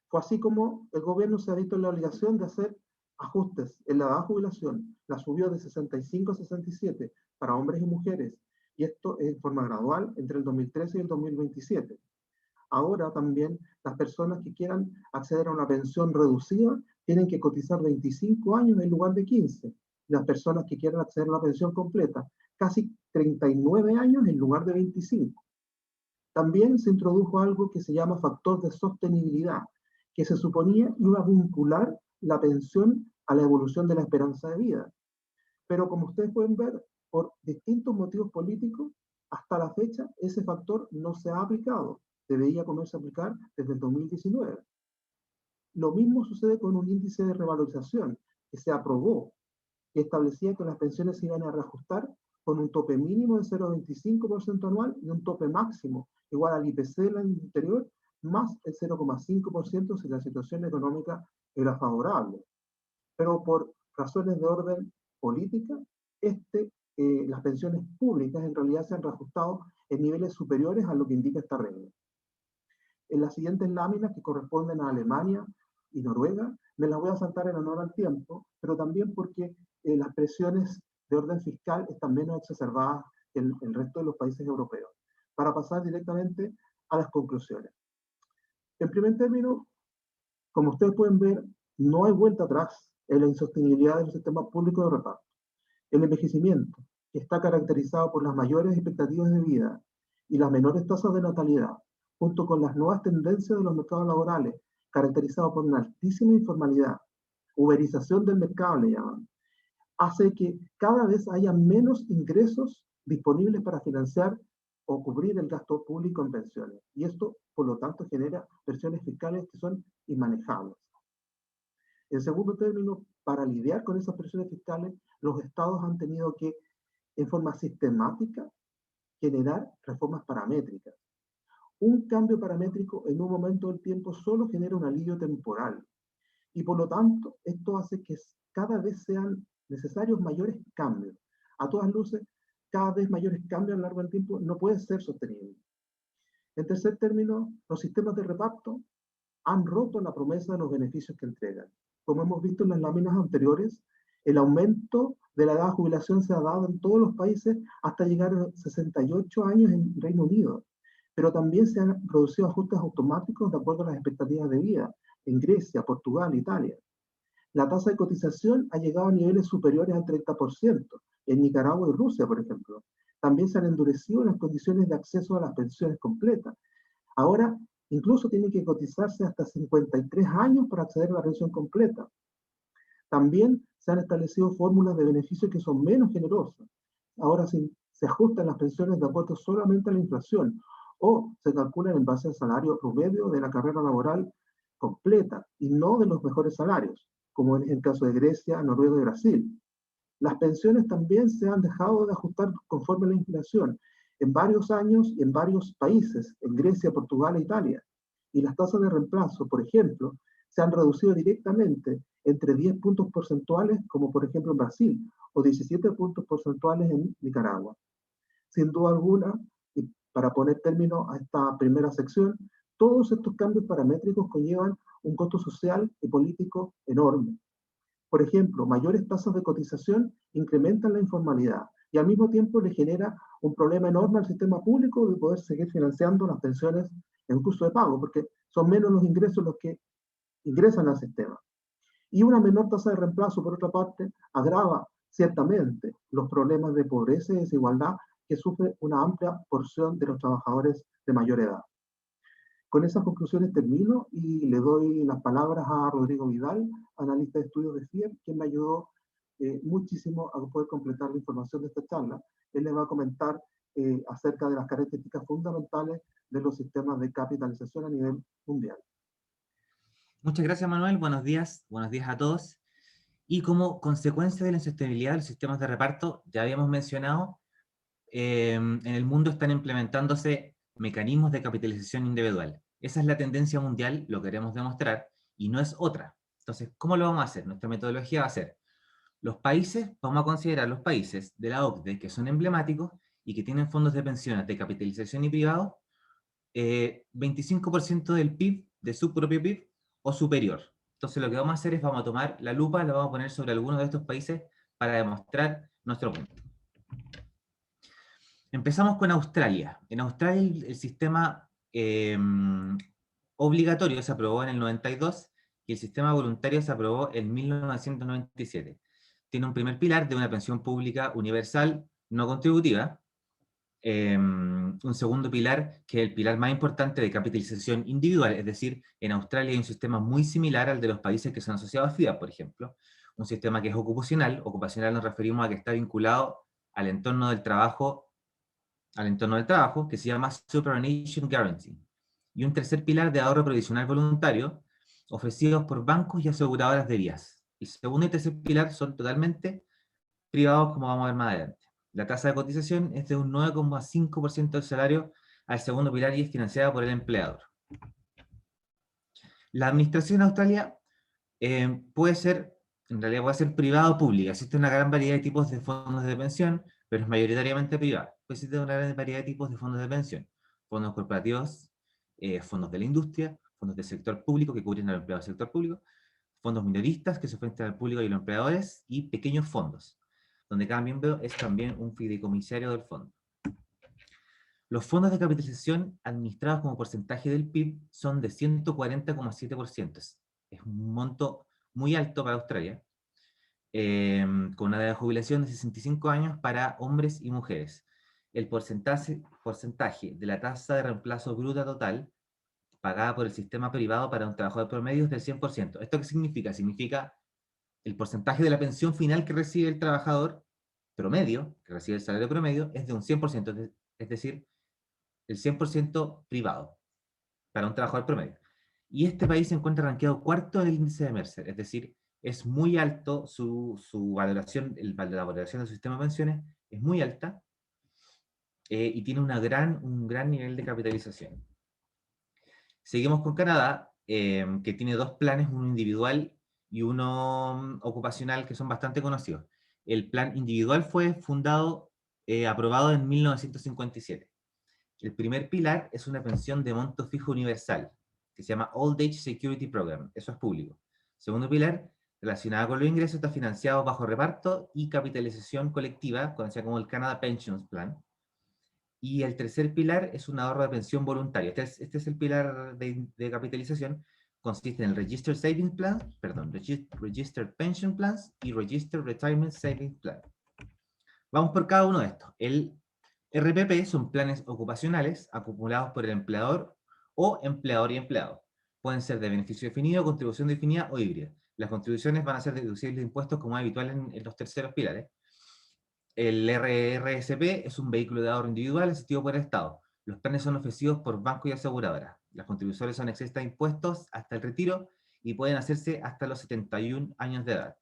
Fue así como el gobierno se ha visto en la obligación de hacer ajustes en la edad de jubilación. La subió de 65 a 67 para hombres y mujeres, y esto en forma gradual entre el 2013 y el 2027. Ahora también las personas que quieran acceder a una pensión reducida tienen que cotizar 25 años en lugar de 15. Las personas que quieran acceder a la pensión completa, casi 39 años en lugar de 25. También se introdujo algo que se llama factor de sostenibilidad, que se suponía iba a vincular la pensión a la evolución de la esperanza de vida. Pero como ustedes pueden ver, por distintos motivos políticos, Hasta la fecha, ese factor no se ha aplicado. Debería comenzar a aplicar desde el 2019. Lo mismo sucede con un índice de revalorización que se aprobó, que establecía que las pensiones se iban a reajustar con un tope mínimo de 0,25% anual y un tope máximo igual al IPC del año anterior, más el 0,5% si la situación económica era favorable. Pero por razones de orden política, las pensiones públicas en realidad se han reajustado en niveles superiores a lo que indica esta regla. En las siguientes láminas, que corresponden a Alemania y Noruega, me las voy a saltar en honor al tiempo, pero también porque las presiones de orden fiscal están menos exacerbadas que en el resto de los países europeos. Para pasar directamente a las conclusiones. En primer término, como ustedes pueden ver, no hay vuelta atrás en la insostenibilidad del sistema público de reparto. El envejecimiento, que está caracterizado por las mayores expectativas de vida y las menores tasas de natalidad, junto con las nuevas tendencias de los mercados laborales, caracterizados por una altísima informalidad, uberización del mercado, le llaman, hace que cada vez haya menos ingresos disponibles para financiar o cubrir el gasto público en pensiones. Y esto, por lo tanto, genera presiones fiscales que son inmanejables. En segundo término, para lidiar con esas presiones fiscales, los estados han tenido que, en forma sistemática, generar reformas paramétricas. Un cambio paramétrico en un momento del tiempo solo genera un alivio temporal. Y por lo tanto, esto hace que cada vez sean necesarios mayores cambios. A todas luces, cada vez mayores cambios a lo largo del tiempo no pueden ser sostenibles. En tercer término, los sistemas de reparto han roto la promesa de los beneficios que entregan. Como hemos visto en las láminas anteriores, el aumento de la edad de jubilación se ha dado en todos los países hasta llegar a 68 años en Reino Unido, pero también se han producido ajustes automáticos de acuerdo a las expectativas de vida en Grecia, Portugal, Italia. La tasa de cotización ha llegado a niveles superiores al 30%, en Nicaragua y Rusia, por ejemplo. También se han endurecido las condiciones de acceso a las pensiones completas. Ahora, incluso tiene que cotizarse hasta 53 años para acceder a la pensión completa. También se han establecido fórmulas de beneficio que son menos generosas. Ahora se ajustan las pensiones de acuerdo solamente a la inflación o se calculan en base al salario promedio de la carrera laboral completa y no de los mejores salarios, como es el caso de Grecia, Noruega y Brasil. Las pensiones también se han dejado de ajustar conforme a la inflación en varios años y en varios países, en Grecia, Portugal e Italia. Y las tasas de reemplazo, por ejemplo, se han reducido directamente entre 10 puntos porcentuales, como por ejemplo en Brasil, o 17 puntos porcentuales en Nicaragua. Sin duda alguna, y para poner término a esta primera sección, todos estos cambios paramétricos conllevan un costo social y político enorme. Por ejemplo, mayores tasas de cotización incrementan la informalidad y al mismo tiempo le genera un problema enorme al sistema público de poder seguir financiando las pensiones en curso de pago, porque son menos los ingresos los que ingresan al sistema. Y una menor tasa de reemplazo, por otra parte, agrava ciertamente los problemas de pobreza y desigualdad que sufre una amplia porción de los trabajadores de mayor edad. Con esas conclusiones termino y le doy las palabras a Rodrigo Vidal, analista de estudios de FIER, quien me ayudó muchísimo a poder completar la información de esta charla. Él les va a comentar acerca de las características fundamentales de los sistemas de capitalización a nivel mundial. Muchas gracias, Manuel. Buenos días a todos. Y como consecuencia de la insostenibilidad de los sistemas de reparto, ya habíamos mencionado, en el mundo están implementándose mecanismos de capitalización individual. Esa es la tendencia mundial, lo queremos demostrar, y no es otra. Entonces, ¿cómo lo vamos a hacer? Nuestra metodología va a ser, vamos a considerar los países de la OCDE que son emblemáticos y que tienen fondos de pensiones de capitalización y privado, 25% del PIB, de su propio PIB, o superior. Entonces lo que vamos a hacer es, vamos a tomar la lupa, la vamos a poner sobre alguno de estos países para demostrar nuestro punto. Empezamos con Australia. En Australia el sistema obligatorio se aprobó en el 92 y el sistema voluntario se aprobó en 1997. Tiene un primer pilar de una pensión pública universal no contributiva, un segundo pilar, que es el pilar más importante de capitalización individual, es decir, en Australia hay un sistema muy similar al de los países que son asociados a FIDA, por ejemplo, un sistema que es ocupacional nos referimos a que está vinculado al entorno del trabajo al entorno del trabajo, que se llama Superannuation Guarantee, y un tercer pilar de ahorro provisional voluntario, ofrecidos por bancos y aseguradoras de vías. El segundo y tercer pilar son totalmente privados, como vamos a ver más adelante. La tasa de cotización es de un 9,5% del salario al segundo pilar y es financiada por el empleador. La administración en Australia puede ser, en realidad puede ser privada o pública. Existe una gran variedad de tipos de fondos de pensión, pero es mayoritariamente privada. Pues existe una gran variedad de tipos de fondos de pensión. Fondos corporativos, fondos de la industria, fondos del sector público que cubren al empleado del sector público, fondos minoristas que se ofrecen al público y los empleadores, y pequeños fondos, donde cada miembro es también un fideicomisario del fondo. Los fondos de capitalización administrados como porcentaje del PIB son de 140,7%. Es un monto muy alto para Australia, con una edad de jubilación de 65 años para hombres y mujeres. El porcentaje de la tasa de reemplazo bruta total pagada por el sistema privado para un trabajador promedio es del 100%. ¿Esto qué significa? Significa el porcentaje de la pensión final que recibe el trabajador promedio, que recibe el salario promedio, es de un 100%, es decir, el 100% privado para un trabajador promedio. Y este país se encuentra rankeado cuarto en el índice de Mercer, es decir, es muy alto su valoración, la valoración del sistema de pensiones es muy alta, y tiene un gran nivel de capitalización. Seguimos con Canadá, que tiene dos planes, uno individual y uno ocupacional, que son bastante conocidos. El plan individual fue aprobado en 1957. El primer pilar es una pensión de monto fijo universal, que se llama Old Age Security Program, eso es público. Segundo pilar, relacionado con los ingresos, está financiado bajo reparto y capitalización colectiva, conocida como el Canada Pensions Plan. Y el tercer pilar es un ahorro de pensión voluntario. Este es el pilar de capitalización. Consiste en el Registered Savings Plan, Registered Pension Plans y Registered Retirement Savings Plan. Vamos por cada uno de estos. El RPP son planes ocupacionales acumulados por el empleador o empleador y empleado. Pueden ser de beneficio definido, contribución definida o híbrida. Las contribuciones van a ser deducibles de impuestos como es habitual en los terceros pilares. El RRSP es un vehículo de ahorro individual asistido por el Estado. Los planes son ofrecidos por bancos y aseguradoras. Las contribuciones son exentas de impuestos hasta el retiro y pueden hacerse hasta los 71 años de edad.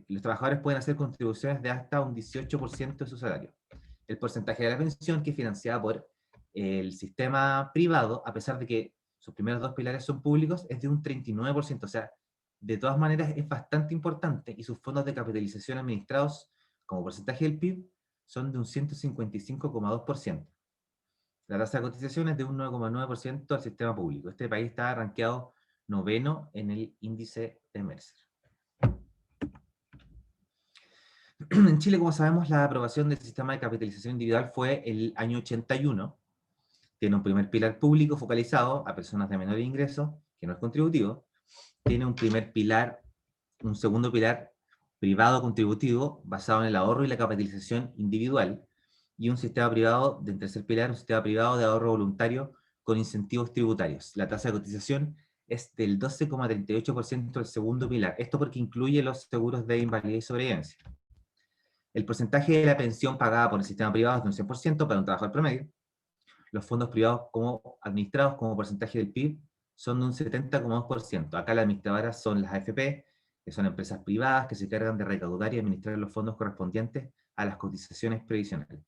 Los trabajadores pueden hacer contribuciones de hasta un 18% de su salario. El porcentaje de la pensión, que es financiada por el sistema privado, a pesar de que sus primeros dos pilares son públicos, es de un 39%. O sea, de todas maneras es bastante importante, y sus fondos de capitalización administrados como porcentaje del PIB son de un 155,2%. La tasa de cotización es de un 9,9% al sistema público. Este país está rankeado 9º en el índice de Mercer. En Chile, como sabemos, la aprobación del sistema de capitalización individual fue el año 81. Tiene un primer pilar público focalizado a personas de menor ingreso, que no es contributivo. Tiene un segundo pilar privado contributivo basado en el ahorro y la capitalización individual, y un sistema privado del tercer pilar, un sistema privado de ahorro voluntario con incentivos tributarios. La tasa de cotización es del 12,38% del segundo pilar. Esto porque incluye los seguros de invalidez y sobrevivencia. El porcentaje de la pensión pagada por el sistema privado es de un 100% para un trabajador promedio. Los fondos privados administrados como porcentaje del PIB son de un 70,2%. Acá las administradoras son las AFP, que son empresas privadas que se encargan de recaudar y administrar los fondos correspondientes a las cotizaciones previsionales.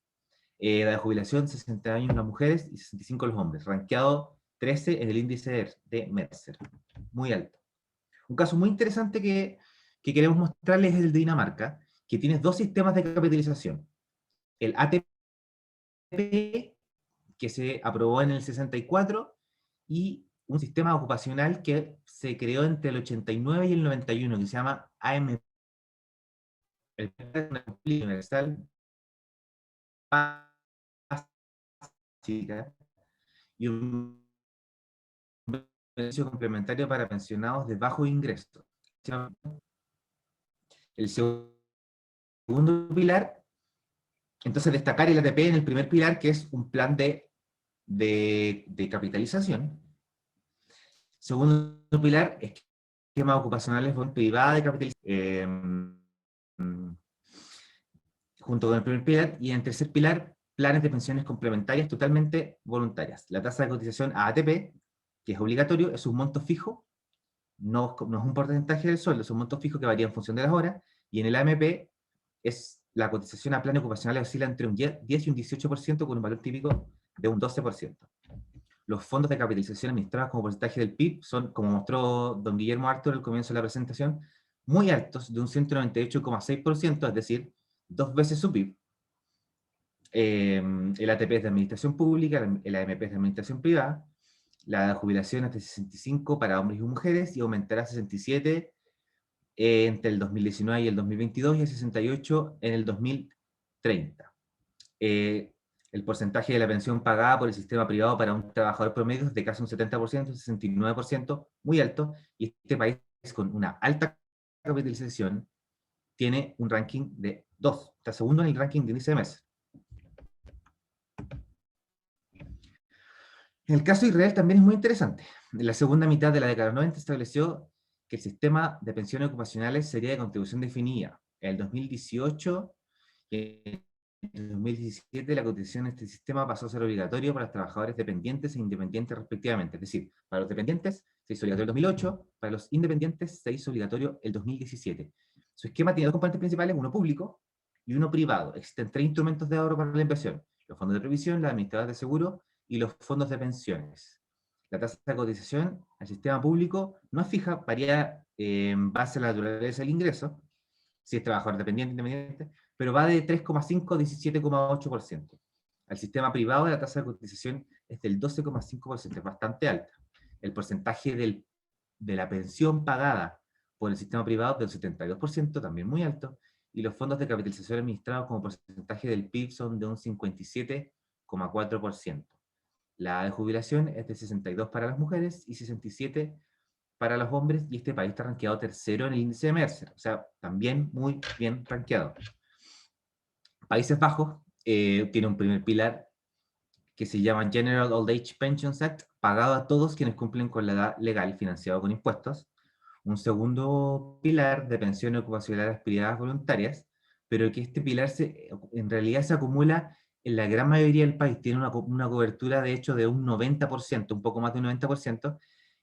Edad de jubilación, 60 años las mujeres y 65 los hombres. Rankeado 13 en el índice de Mercer. Muy alto. Un caso muy interesante que queremos mostrarles es el de Dinamarca, que tiene dos sistemas de capitalización. El ATP, que se aprobó en el 64, y un sistema ocupacional que se creó entre el 89 y el 91, que se llama AMP, el Universal Básica, y un beneficio complementario para pensionados de bajo ingreso. El segundo pilar, entonces destacar el ATP en el primer pilar, que es un plan de capitalización. Segundo pilar, esquemas ocupacionales privada de capitalización, junto con el primer pilar. Y en el tercer pilar, planes de pensiones complementarias totalmente voluntarias. La tasa de cotización a ATP, que es obligatorio, es un monto fijo, no es un porcentaje del sueldo, es un monto fijo que varía en función de las horas, y en el AMP la cotización a planes ocupacionales oscila entre un 10 y un 18% con un valor típico de un 12%. Los fondos de capitalización administrados como porcentaje del PIB son, como mostró don Guillermo Artur al comienzo de la presentación, muy altos, de un 198,6%, es decir, 2 veces su PIB. El ATP es de administración pública, el AMP es de administración privada, la jubilación es de 65 para hombres y mujeres, y aumentará a 67 entre el 2019 y el 2022, y a 68 en el 2030. El porcentaje de la pensión pagada por el sistema privado para un trabajador promedio es de casi un 70%, un 69%, muy alto, y este país con una alta capitalización tiene un ranking de 2, está segundo en el ranking de índice de Mercer. En el caso de Israel también es muy interesante. En la segunda mitad de la década de los 90 estableció que el sistema de pensiones ocupacionales sería de contribución definida. En el 2018 y en el 2017 la cotización de este sistema pasó a ser obligatorio para los trabajadores dependientes e independientes respectivamente. Es decir, para los dependientes se hizo obligatorio el 2008, para los independientes se hizo obligatorio el 2017. Su esquema tiene dos componentes principales, uno público y uno privado. Existen 3 instrumentos de ahorro para la inversión: los fondos de previsión, las administradoras de seguro y los fondos de pensiones. La tasa de cotización al sistema público no es fija, varía en base a la naturaleza del ingreso, si es trabajador dependiente, independiente, pero va de 3,5 a 17,8%. Al sistema privado la tasa de cotización es del 12,5%, es bastante alta. El porcentaje de la pensión pagada por el sistema privado es del 72%, también muy alto, y los fondos de capitalización administrados como porcentaje del PIB son de un 57,4%. La edad de jubilación es de 62 para las mujeres y 67 para los hombres, y este país está rankeado tercero en el índice de Mercer, o sea, también muy bien rankeado. Países Bajos tiene un primer pilar que se llama General Old Age Pensions Act, pagado a todos quienes cumplen con la edad legal, financiado con impuestos. Un segundo pilar de pensiones ocupacionales privadas voluntarias, pero que este pilar en realidad se acumula en la gran mayoría del país, tiene una cobertura de hecho de un 90%, un poco más de un 90%,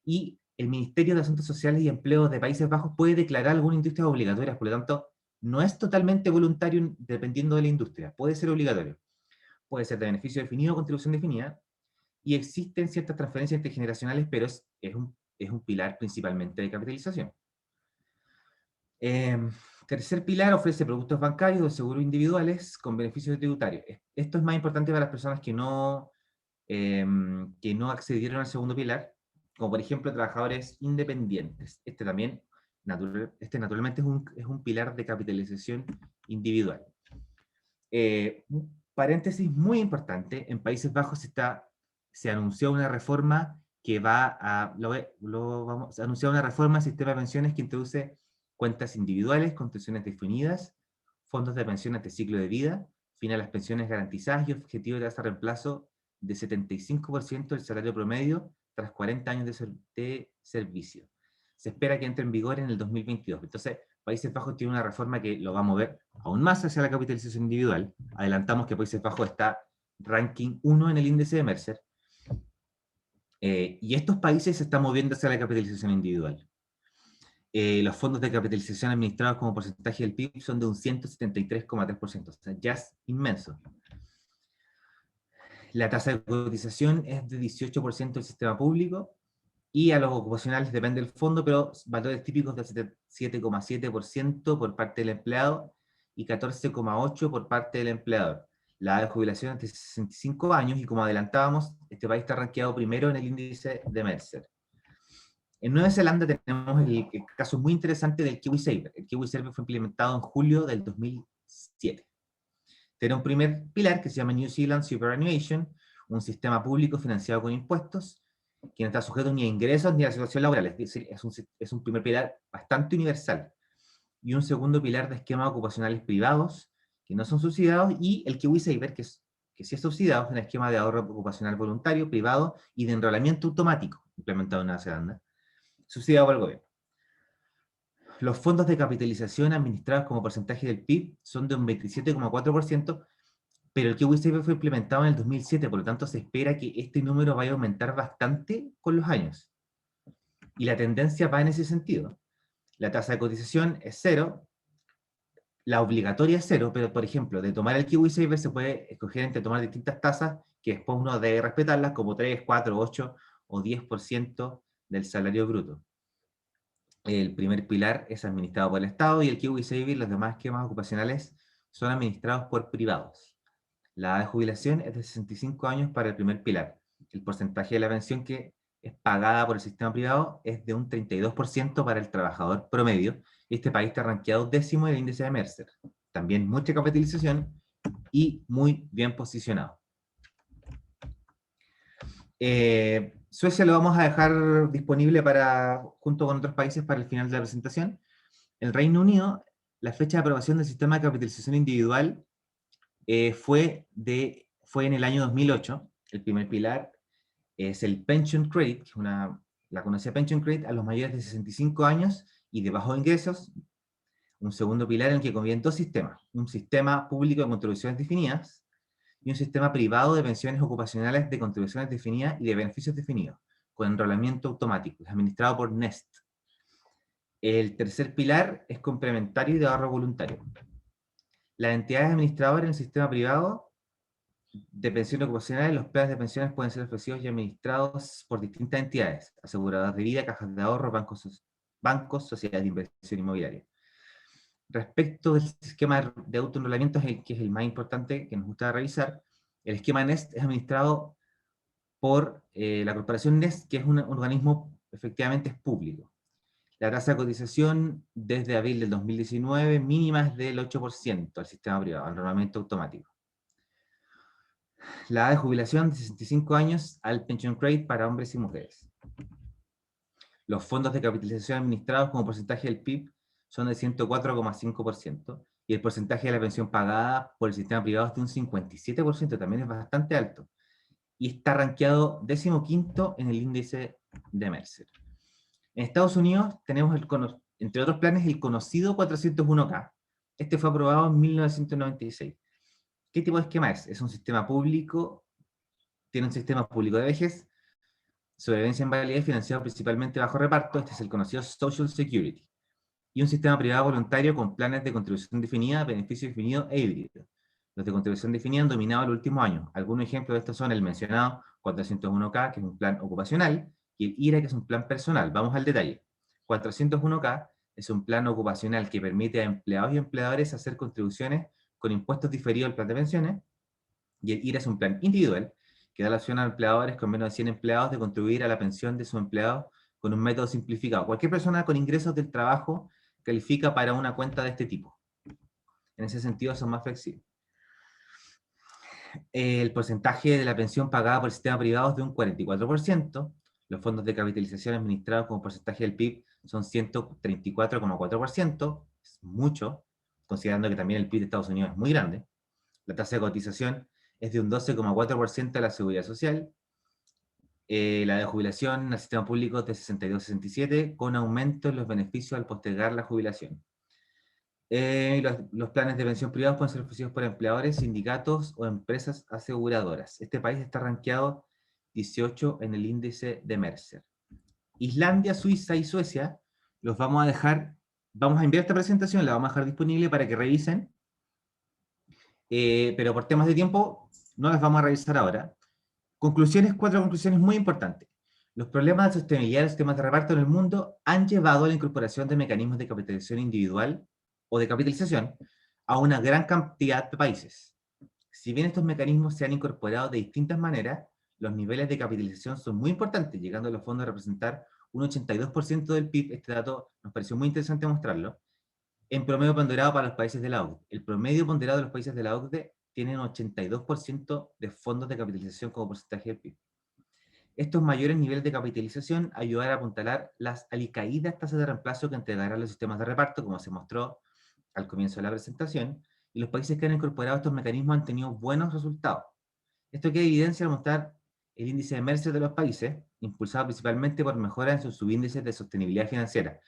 y el Ministerio de Asuntos Sociales y Empleo de Países Bajos puede declarar algunas industrias obligatorias, por lo tanto, no es totalmente voluntario dependiendo de la industria, puede ser obligatorio. Puede ser de beneficio definido o contribución definida, y existen ciertas transferencias intergeneracionales, pero es un pilar principalmente de capitalización. Tercer pilar ofrece productos bancarios de seguro individuales con beneficios tributarios. Esto es más importante para las personas que no accedieron al segundo pilar, como por ejemplo trabajadores independientes. Este naturalmente es un pilar de capitalización individual. Un paréntesis muy importante: en Países Bajos se anunció una reforma que se anunció una reforma al sistema de pensiones que introduce cuentas individuales, contribuciones definidas, fondos de pensiones de ciclo de vida, fin a las pensiones garantizadas y objetivo de tasa de reemplazo de 75% del salario promedio tras 40 años de servicio. Se espera que entre en vigor en el 2022. Entonces, Países Bajos tiene una reforma que lo va a mover aún más hacia la capitalización individual. Adelantamos que Países Bajos está ranking 1 en el índice de Mercer. Y estos países se están moviendo hacia la capitalización individual. Los fondos de capitalización administrados como porcentaje del PIB son de un 173,3%, o sea, ya es inmenso. La tasa de cotización es de 18% del sistema público, y a los ocupacionales depende del fondo, pero valores típicos del 7,7% por parte del empleado y 14,8% por parte del empleador. La edad de jubilación es de 65 años, y como adelantábamos, este país está rankeado primero en el índice de Mercer. En Nueva Zelanda tenemos el caso muy interesante del KiwiSaver. El KiwiSaver fue implementado en julio del 2007. Tiene un primer pilar que se llama New Zealand Superannuation, un sistema público financiado con impuestos, que no está sujeto ni a ingresos ni a la situación laboral. Es decir, es un primer pilar bastante universal. Y un segundo pilar de esquemas ocupacionales privados, que no son subsidiados, y el KiwiSaver, que sí es subsidiado, es un esquema de ahorro ocupacional voluntario, privado y de enrolamiento automático, implementado en Nueva Zelanda, subsidiado por el gobierno. Los fondos de capitalización administrados como porcentaje del PIB son de un 27,4%, pero el KiwiSaver fue implementado en el 2007, por lo tanto se espera que este número vaya a aumentar bastante con los años. Y la tendencia va en ese sentido. La tasa de cotización es 0, la obligatoria es 0, pero por ejemplo, de tomar el KiwiSaver se puede escoger entre tomar distintas tasas que después uno debe respetarlas, como 3, 4, 8 o 10% del salario bruto. El primer pilar es administrado por el Estado y el KiwiSaver y los demás esquemas ocupacionales son administrados por privados. La edad de jubilación es de 65 años para el primer pilar. El porcentaje de la pensión que es pagada por el sistema privado es de un 32% para el trabajador promedio. Este país está rankeado 10º en el índice de Mercer. También mucha capitalización y muy bien posicionado. Suecia lo vamos a dejar disponible junto con otros países para el final de la presentación. El Reino Unido, la fecha de aprobación del sistema de capitalización individual fue en el año 2008. El primer pilar es el Pension Credit, que es la conocida Pension Credit a los mayores de 65 años y de bajos ingresos. Un segundo pilar en el que conviven dos sistemas: un sistema público de contribuciones definidas y un sistema privado de pensiones ocupacionales de contribuciones definidas y de beneficios definidos, con enrolamiento automático, es administrado por Nest. El tercer pilar es complementario y de ahorro voluntario. Las entidades administradoras en el sistema privado de pensiones ocupacionales, los planes de pensiones pueden ser ofrecidos y administrados por distintas entidades: aseguradoras de vida, cajas de ahorro, bancos, sociedades de inversión inmobiliaria. Respecto del esquema de autoenrolamiento, que es el más importante que nos gusta revisar, el esquema Nest es administrado por la corporación Nest, que es un organismo efectivamente es público. La tasa de cotización desde abril del 2019 mínima es del 8% al sistema privado, al enrolamiento automático. La edad de jubilación de 65 años al Pension Credit para hombres y mujeres. Los fondos de capitalización administrados como porcentaje del PIB son de 104,5%, y el porcentaje de la pensión pagada por el sistema privado es de un 57%, también es bastante alto, y está rankeado 15º en el índice de Mercer. En Estados Unidos tenemos, entre otros planes, el conocido 401k. Este fue aprobado en 1996. ¿Qué tipo de esquema es? Es un sistema público, tiene un sistema público de vejez, sobrevivencia en validez, financiado principalmente bajo reparto. Este es el conocido Social Security. Y un sistema privado voluntario con planes de contribución definida, beneficio definido e híbrido. Los de contribución definida han dominado el último año. Algunos ejemplos de estos son el mencionado 401k, que es un plan ocupacional, y el IRA, que es un plan personal. Vamos al detalle. 401k es un plan ocupacional que permite a empleados y empleadores hacer contribuciones con impuestos diferidos al plan de pensiones, y el IRA es un plan individual que da la opción a empleadores con menos de 100 empleados de contribuir a la pensión de sus empleados con un método simplificado. Cualquier persona con ingresos del trabajo califica para una cuenta de este tipo. En ese sentido son más flexibles. El porcentaje de la pensión pagada por el sistema privado es de un 44%. Los fondos de capitalización administrados como porcentaje del PIB son 134,4%. Es mucho, considerando que también el PIB de Estados Unidos es muy grande. La tasa de cotización es de un 12,4% de la seguridad social. La de jubilación al sistema público es de 62,67, con aumento en los beneficios al postergar la jubilación. Los planes de pensión privados pueden ser ofrecidos por empleadores, sindicatos o empresas aseguradoras. Este país está rankeado 18 en el índice de Mercer. Islandia, Suiza y Suecia los vamos a enviar esta presentación, la vamos a dejar disponible para que revisen, pero por temas de tiempo no las vamos a revisar ahora. Conclusiones, 4 conclusiones muy importantes. Los problemas de sostenibilidad de los sistemas de reparto en el mundo han llevado a la incorporación de mecanismos de capitalización individual o de capitalización a una gran cantidad de países. Si bien estos mecanismos se han incorporado de distintas maneras, los niveles de capitalización son muy importantes, llegando a los fondos a representar un 82% del PIB. Este dato nos pareció muy interesante mostrarlo, en promedio ponderado para los países de la OCDE. El promedio ponderado de los países de la OCDE tiene un 82% de fondos de capitalización como porcentaje del PIB. Estos mayores niveles de capitalización ayudarán a apuntalar las alicaídas tasas de reemplazo que entregarán los sistemas de reparto, como se mostró al comienzo de la presentación, y los países que han incorporado estos mecanismos han tenido buenos resultados. Esto queda evidencia al mostrar el índice de Mercer de los países, impulsado principalmente por mejoras en sus subíndices de sostenibilidad financiera.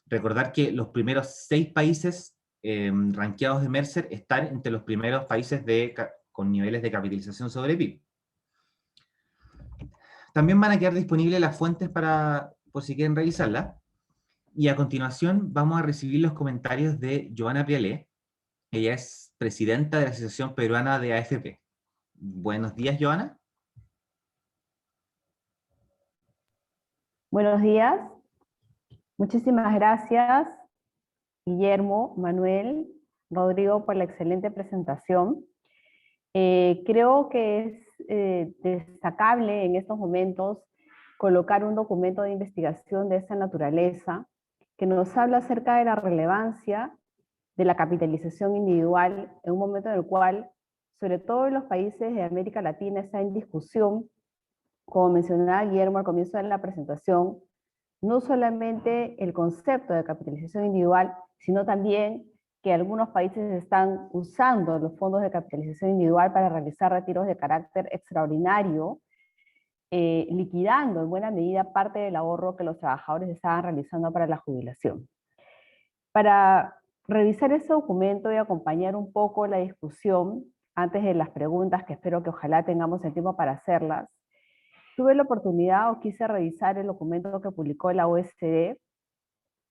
Recordar que los primeros 6 países rankeados de Mercer están entre los primeros países con niveles de capitalización sobre PIB. También van a quedar disponibles las fuentes por si quieren revisarlas. Y a continuación vamos a recibir los comentarios de Joana Prialé. Ella es presidenta de la Asociación Peruana de AFP. Buenos días, Joana. Buenos días. Muchísimas gracias, Guillermo, Manuel, Rodrigo, por la excelente presentación. Creo que es destacable en estos momentos colocar un documento de investigación de esta naturaleza que nos habla acerca de la relevancia de la capitalización individual en un momento en el cual, sobre todo en los países de América Latina, está en discusión, como mencionaba Guillermo al comienzo de la presentación, no solamente el concepto de capitalización individual, sino también que algunos países están usando los fondos de capitalización individual para realizar retiros de carácter extraordinario, liquidando en buena medida parte del ahorro que los trabajadores estaban realizando para la jubilación. Para revisar ese documento y acompañar un poco la discusión, antes de las preguntas, que espero que ojalá tengamos el tiempo para hacerlas, tuve la oportunidad o quise revisar el documento que publicó la OECD,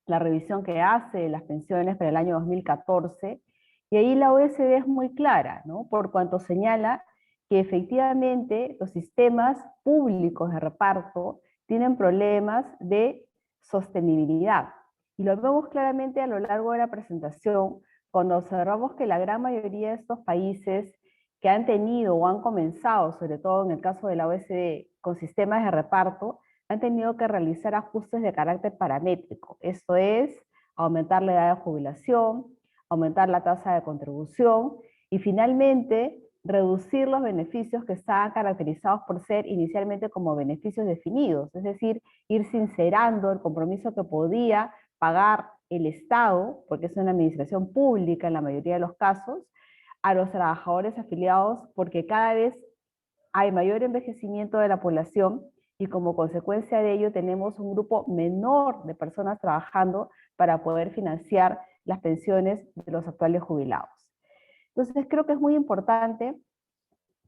la revisión que hace de las pensiones para el año 2014, y ahí la OECD es muy clara, ¿no? Por cuanto señala que efectivamente los sistemas públicos de reparto tienen problemas de sostenibilidad. Y lo vemos claramente a lo largo de la presentación, cuando observamos que la gran mayoría de estos países que han tenido o han comenzado, sobre todo en el caso de la OECD, con sistemas de reparto, han tenido que realizar ajustes de carácter paramétrico. Esto es, aumentar la edad de jubilación, aumentar la tasa de contribución y finalmente reducir los beneficios que estaban caracterizados por ser inicialmente como beneficios definidos, es decir, ir sincerando el compromiso que podía pagar el Estado, porque es una administración pública en la mayoría de los casos, a los trabajadores afiliados, porque cada vez hay mayor envejecimiento de la población y como consecuencia de ello tenemos un grupo menor de personas trabajando para poder financiar las pensiones de los actuales jubilados. Entonces creo que es muy importante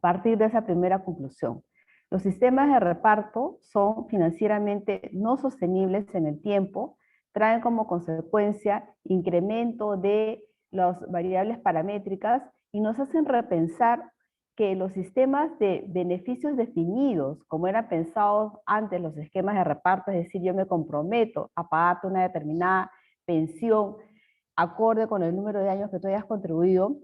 partir de esa primera conclusión. Los sistemas de reparto son financieramente no sostenibles en el tiempo, traen como consecuencia incremento de las variables paramétricas y nos hacen repensar que los sistemas de beneficios definidos, como eran pensados antes los esquemas de reparto, es decir, yo me comprometo a pagarte una determinada pensión acorde con el número de años que tú hayas contribuido,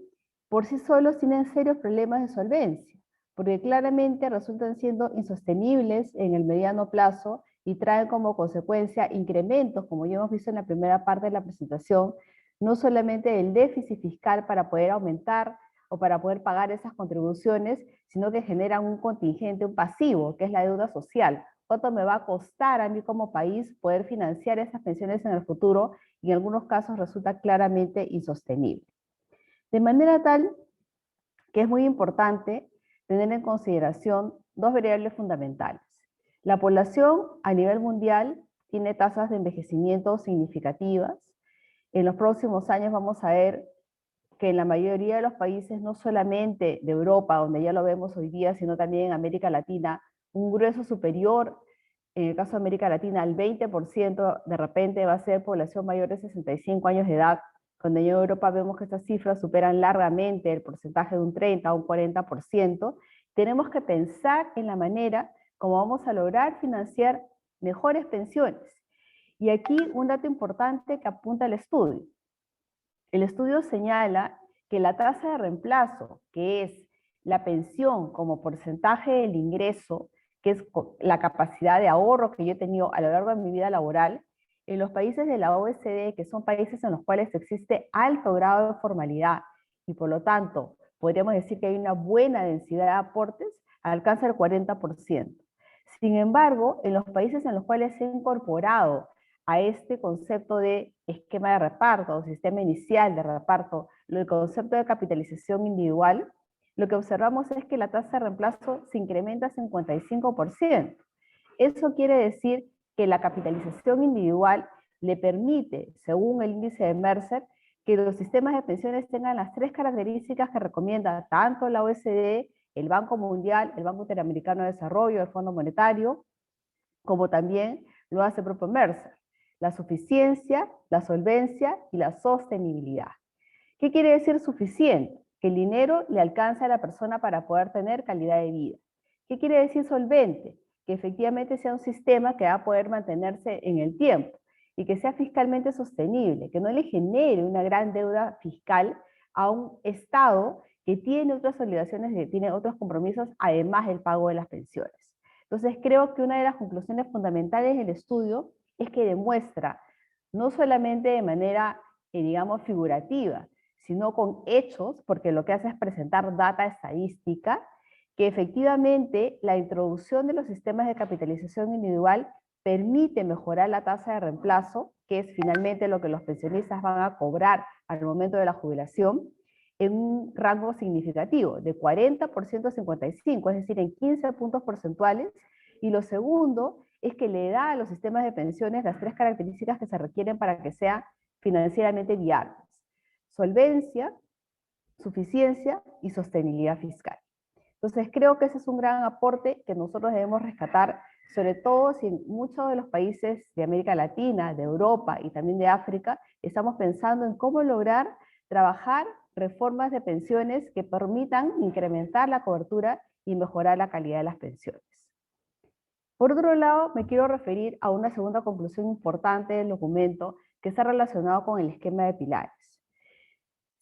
por sí solos tienen serios problemas de solvencia, porque claramente resultan siendo insostenibles en el mediano plazo y traen como consecuencia incrementos, como ya hemos visto en la primera parte de la presentación, no solamente del déficit fiscal para poder aumentar o para poder pagar esas contribuciones, sino que generan un contingente, un pasivo, que es la deuda social. ¿Cuánto me va a costar a mí como país poder financiar esas pensiones en el futuro? Y en algunos casos resulta claramente insostenible. De manera tal que es muy importante tener en consideración dos variables fundamentales. La población a nivel mundial tiene tasas de envejecimiento significativas. En los próximos años vamos a ver que en la mayoría de los países, no solamente de Europa, donde ya lo vemos hoy día, sino también en América Latina, un grueso superior, en el caso de América Latina, al 20% de repente va a ser población mayor de 65 años de edad, cuando en Europa vemos que estas cifras superan largamente el porcentaje de un 30 o un 40%, tenemos que pensar en la manera como vamos a lograr financiar mejores pensiones. Y aquí un dato importante que apunta el estudio. El estudio señala que la tasa de reemplazo, que es la pensión como porcentaje del ingreso, que es la capacidad de ahorro que yo he tenido a lo largo de mi vida laboral, en los países de la OECD, que son países en los cuales existe alto grado de formalidad y por lo tanto podríamos decir que hay una buena densidad de aportes, alcanza el 40%. Sin embargo, en los países en los cuales se ha incorporado a este concepto de esquema de reparto o sistema inicial de reparto, el concepto de capitalización individual, lo que observamos es que la tasa de reemplazo se incrementa a 55%. Eso quiere decir que la capitalización individual le permite, según el índice de Mercer, que los sistemas de pensiones tengan las 3 características que recomienda tanto la OECD, el Banco Mundial, el Banco Interamericano de Desarrollo, el Fondo Monetario, como también lo hace el propio Mercer: la suficiencia, la solvencia y la sostenibilidad. ¿Qué quiere decir suficiente? Que el dinero le alcanza a la persona para poder tener calidad de vida. ¿Qué quiere decir solvente? Que efectivamente sea un sistema que va a poder mantenerse en el tiempo y que sea fiscalmente sostenible, que no le genere una gran deuda fiscal a un Estado que tiene otras obligaciones, que tiene otros compromisos, además del pago de las pensiones. Entonces creo que una de las conclusiones fundamentales del estudio es que demuestra, no solamente de manera, digamos, figurativa, sino con hechos, porque lo que hace es presentar data estadística, que efectivamente la introducción de los sistemas de capitalización individual permite mejorar la tasa de reemplazo, que es finalmente lo que los pensionistas van a cobrar al momento de la jubilación, en un rango significativo, de 40% a 55%, es decir, en 15 puntos porcentuales. Y lo segundo es que le da a los sistemas de pensiones las 3 características que se requieren para que sean financieramente viables: solvencia, suficiencia y sostenibilidad fiscal. Entonces creo que ese es un gran aporte que nosotros debemos rescatar, sobre todo si en muchos de los países de América Latina, de Europa y también de África estamos pensando en cómo lograr trabajar reformas de pensiones que permitan incrementar la cobertura y mejorar la calidad de las pensiones. Por otro lado, me quiero referir a una segunda conclusión importante del documento que está relacionado con el esquema de pilares.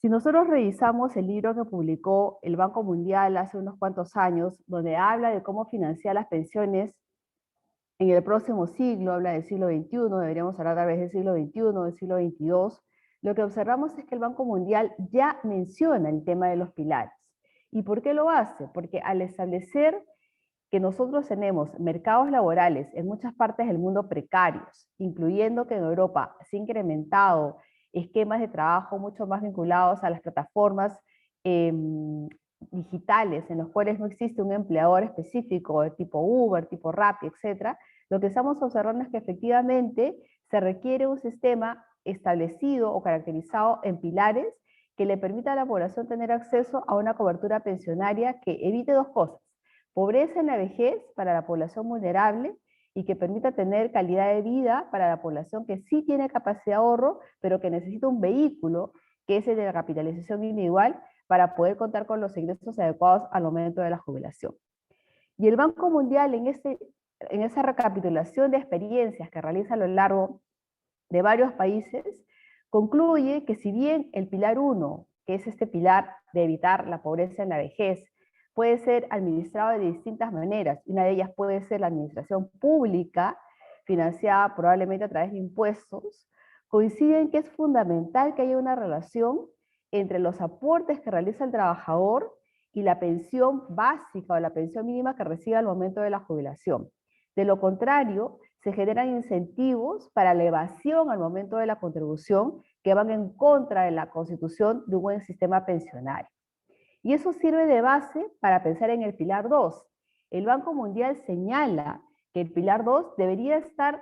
Si nosotros revisamos el libro que publicó el Banco Mundial hace unos cuantos años, donde habla de cómo financiar las pensiones en el próximo siglo, habla del siglo XXI, deberíamos hablar tal vez del siglo XXI, del siglo XXII, lo que observamos es que el Banco Mundial ya menciona el tema de los pilares. ¿Y por qué lo hace? Porque al establecer que nosotros tenemos mercados laborales en muchas partes del mundo precarios, incluyendo que en Europa se han incrementado esquemas de trabajo mucho más vinculados a las plataformas digitales, en los cuales no existe un empleador específico de tipo Uber, tipo Rappi, etc., lo que estamos observando es que efectivamente se requiere un sistema establecido o caracterizado en pilares que le permita a la población tener acceso a una cobertura pensionaria que evite 2 cosas: pobreza en la vejez para la población vulnerable, y que permita tener calidad de vida para la población que sí tiene capacidad de ahorro, pero que necesita un vehículo, que es el de la capitalización individual, para poder contar con los ingresos adecuados al momento de la jubilación. Y el Banco Mundial, en esa recapitulación de experiencias que realiza a lo largo de varios países, concluye que si bien el pilar 1, que es este pilar de evitar la pobreza en la vejez, puede ser administrado de distintas maneras, y una de ellas puede ser la administración pública, financiada probablemente a través de impuestos, coinciden que es fundamental que haya una relación entre los aportes que realiza el trabajador y la pensión básica o la pensión mínima que recibe al momento de la jubilación. De lo contrario, se generan incentivos para la evasión al momento de la contribución que van en contra de la constitución de un buen sistema pensionario. Y eso sirve de base para pensar en el pilar 2. El Banco Mundial señala que el pilar 2 debería estar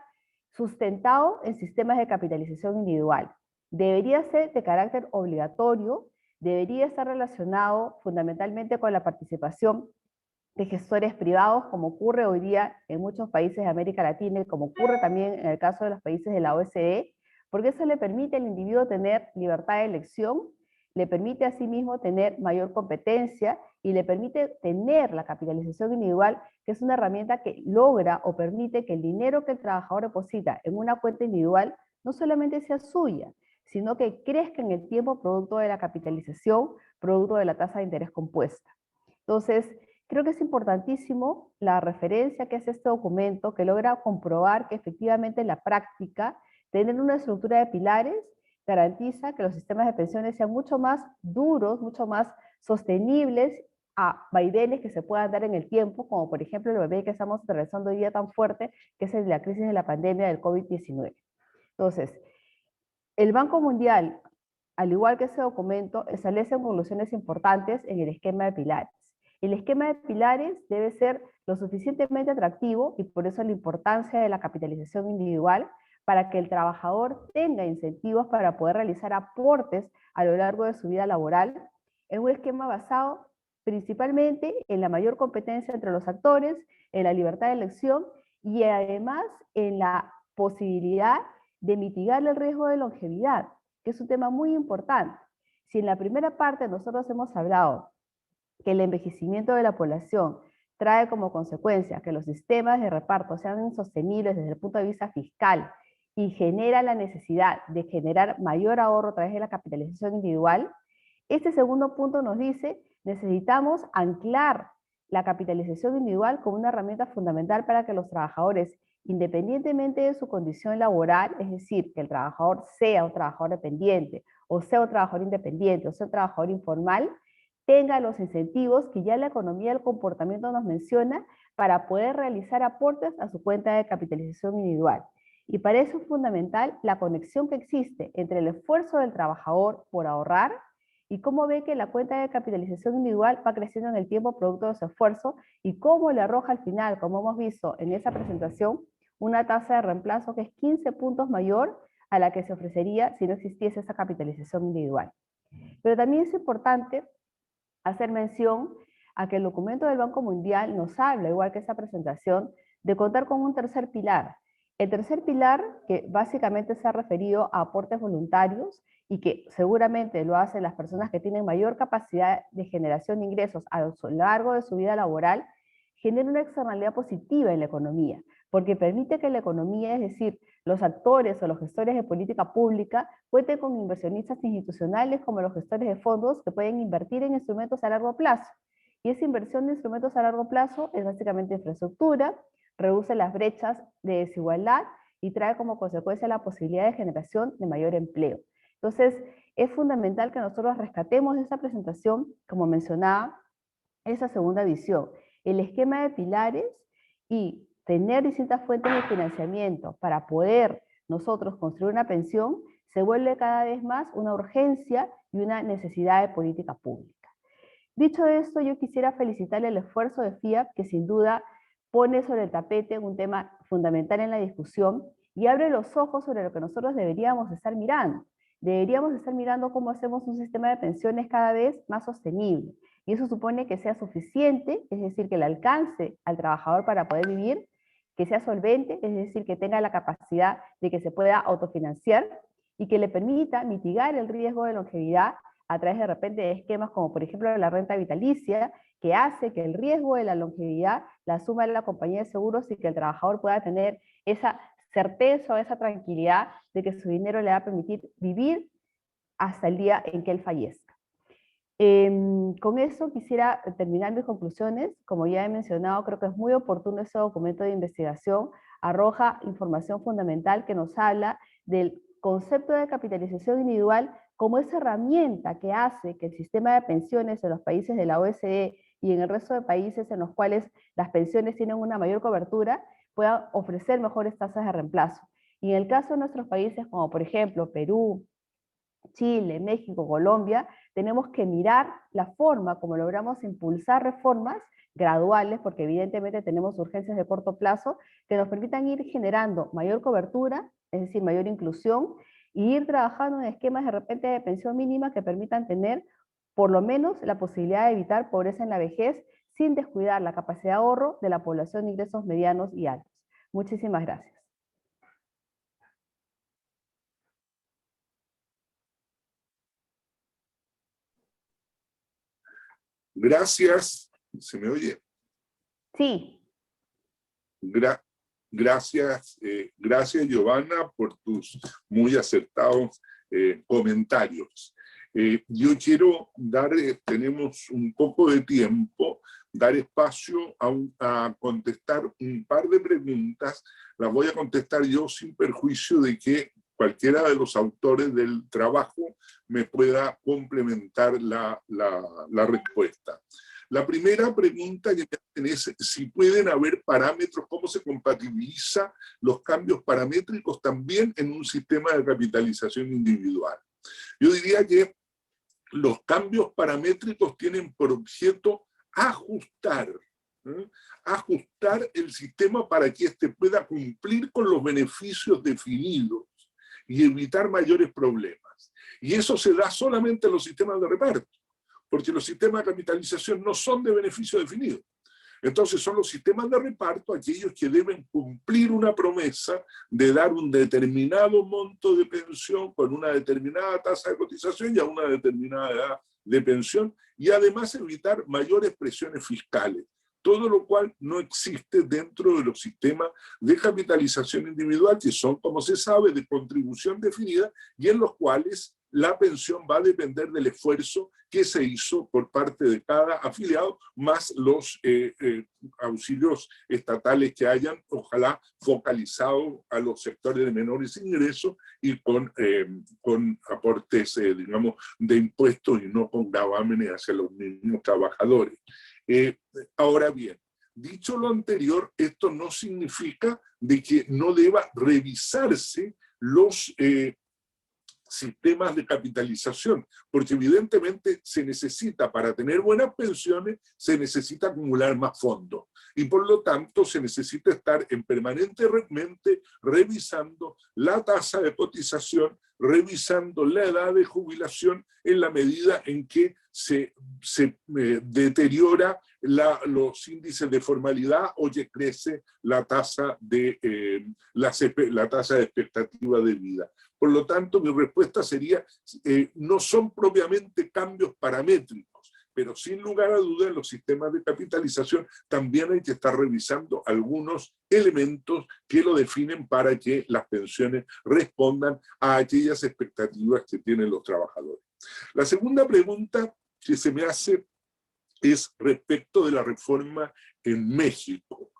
sustentado en sistemas de capitalización individual. Debería ser de carácter obligatorio, debería estar relacionado fundamentalmente con la participación de gestores privados, como ocurre hoy día en muchos países de América Latina y como ocurre también en el caso de los países de la OECD, porque eso le permite al individuo tener libertad de elección, le permite a sí mismo tener mayor competencia y le permite tener la capitalización individual, que es una herramienta que logra o permite que el dinero que el trabajador deposita en una cuenta individual no solamente sea suya, sino que crezca en el tiempo producto de la capitalización, producto de la tasa de interés compuesta. Entonces, creo que es importantísimo la referencia que hace este documento, que logra comprobar que efectivamente en la práctica tener una estructura de pilares garantiza que los sistemas de pensiones sean mucho más duros, mucho más sostenibles a vaivenes que se puedan dar en el tiempo, como por ejemplo el vaivén que estamos atravesando hoy día tan fuerte, que es el de la crisis de la pandemia del COVID-19. Entonces, el Banco Mundial, al igual que ese documento, establece conclusiones importantes en el esquema de pilares. El esquema de pilares debe ser lo suficientemente atractivo, y por eso la importancia de la capitalización individual, para que el trabajador tenga incentivos para poder realizar aportes a lo largo de su vida laboral, en un esquema basado principalmente en la mayor competencia entre los actores, en la libertad de elección y además en la posibilidad de mitigar el riesgo de longevidad, que es un tema muy importante. Si en la primera parte nosotros hemos hablado que el envejecimiento de la población trae como consecuencia que los sistemas de reparto sean insostenibles desde el punto de vista fiscal y genera la necesidad de generar mayor ahorro a través de la capitalización individual, este segundo punto nos dice, necesitamos anclar la capitalización individual como una herramienta fundamental para que los trabajadores, independientemente de su condición laboral, es decir, que el trabajador sea un trabajador dependiente, o sea un trabajador independiente, o sea un trabajador informal, tenga los incentivos que ya la economía del comportamiento nos menciona para poder realizar aportes a su cuenta de capitalización individual. Y para eso es fundamental la conexión que existe entre el esfuerzo del trabajador por ahorrar y cómo ve que la cuenta de capitalización individual va creciendo en el tiempo producto de su esfuerzo y cómo le arroja al final, como hemos visto en esa presentación, una tasa de reemplazo que es 15 puntos mayor a la que se ofrecería si no existiese esa capitalización individual. Pero también es importante hacer mención a que el documento del Banco Mundial nos habla, igual que esa presentación, de contar con un tercer pilar. El tercer pilar, que básicamente se ha referido a aportes voluntarios y que seguramente lo hacen las personas que tienen mayor capacidad de generación de ingresos a lo largo de su vida laboral, genera una externalidad positiva en la economía, porque permite que la economía, es decir, los actores o los gestores de política pública, cuenten con inversionistas institucionales como los gestores de fondos que pueden invertir en instrumentos a largo plazo. Y esa inversión de instrumentos a largo plazo es básicamente infraestructura, reduce las brechas de desigualdad y trae como consecuencia la posibilidad de generación de mayor empleo. Entonces, es fundamental que nosotros rescatemos de esta presentación, como mencionaba, esa segunda visión, el esquema de pilares y tener distintas fuentes de financiamiento para poder nosotros construir una pensión se vuelve cada vez más una urgencia y una necesidad de política pública. Dicho esto, yo quisiera felicitar el esfuerzo de FIAP, que sin duda pone sobre el tapete un tema fundamental en la discusión y abre los ojos sobre lo que nosotros deberíamos estar mirando. Deberíamos estar mirando cómo hacemos un sistema de pensiones cada vez más sostenible. Y eso supone que sea suficiente, es decir, que le alcance al trabajador para poder vivir, que sea solvente, es decir, que tenga la capacidad de que se pueda autofinanciar y que le permita mitigar el riesgo de longevidad a través de repente de esquemas como por ejemplo la renta vitalicia, que hace que el riesgo de la longevidad la asuma la compañía de seguros y que el trabajador pueda tener esa certeza o esa tranquilidad de que su dinero le va a permitir vivir hasta el día en que él fallezca. Con eso quisiera terminar mis conclusiones. Como ya he mencionado, creo que es muy oportuno ese documento de investigación, arroja información fundamental que nos habla del concepto de capitalización individual como esa herramienta que hace que el sistema de pensiones en los países de la OCDE y en el resto de países en los cuales las pensiones tienen una mayor cobertura, pueda ofrecer mejores tasas de reemplazo. Y en el caso de nuestros países, como por ejemplo Perú, Chile, México, Colombia, tenemos que mirar la forma como logramos impulsar reformas graduales, porque evidentemente tenemos urgencias de corto plazo, que nos permitan ir generando mayor cobertura, es decir, mayor inclusión, y ir trabajando en esquemas de repente de pensión mínima que permitan tener por lo menos la posibilidad de evitar pobreza en la vejez sin descuidar la capacidad de ahorro de la población de ingresos medianos y altos. Muchísimas gracias. Gracias. ¿Se me oye? Sí. Gracias, Giovanna, por tus muy acertados comentarios. Yo quiero dar, tenemos un poco de tiempo, dar espacio a contestar un par de preguntas. Las voy a contestar yo sin perjuicio de que cualquiera de los autores del trabajo me pueda complementar la respuesta. La primera pregunta que me hacen es si pueden haber parámetros, cómo se compatibiliza los cambios paramétricos también en un sistema de capitalización individual. Yo diría que los cambios paramétricos tienen por objeto ajustar ajustar el sistema para que éste pueda cumplir con los beneficios definidos y evitar mayores problemas. Y eso se da solamente en los sistemas de reparto, porque los sistemas de capitalización no son de beneficio definido. Entonces son los sistemas de reparto aquellos que deben cumplir una promesa de dar un determinado monto de pensión con una determinada tasa de cotización y a una determinada edad de pensión, y además evitar mayores presiones fiscales. Todo lo cual no existe dentro de los sistemas de capitalización individual, que son, como se sabe, de contribución definida, y en los cuales la pensión va a depender del esfuerzo que se hizo por parte de cada afiliado, más los auxilios estatales que hayan, ojalá, focalizado a los sectores de menores ingresos y con aportes, digamos, de impuestos y no con gravámenes hacia los mismos trabajadores. Ahora bien, dicho lo anterior, esto no significa de que no deba revisarse los sistemas de capitalización, porque evidentemente se necesita, para tener buenas pensiones, se necesita acumular más fondos. Y por lo tanto se necesita estar permanentemente revisando la tasa de cotización, revisando la edad de jubilación en la medida en que se deteriora los índices de formalidad o que crece la tasa de expectativa de vida. Por lo tanto, mi respuesta sería, no son propiamente cambios paramétricos, pero sin lugar a dudas en los sistemas de capitalización también hay que estar revisando algunos elementos que lo definen para que las pensiones respondan a aquellas expectativas que tienen los trabajadores. La segunda pregunta que se me hace es respecto de la reforma en México.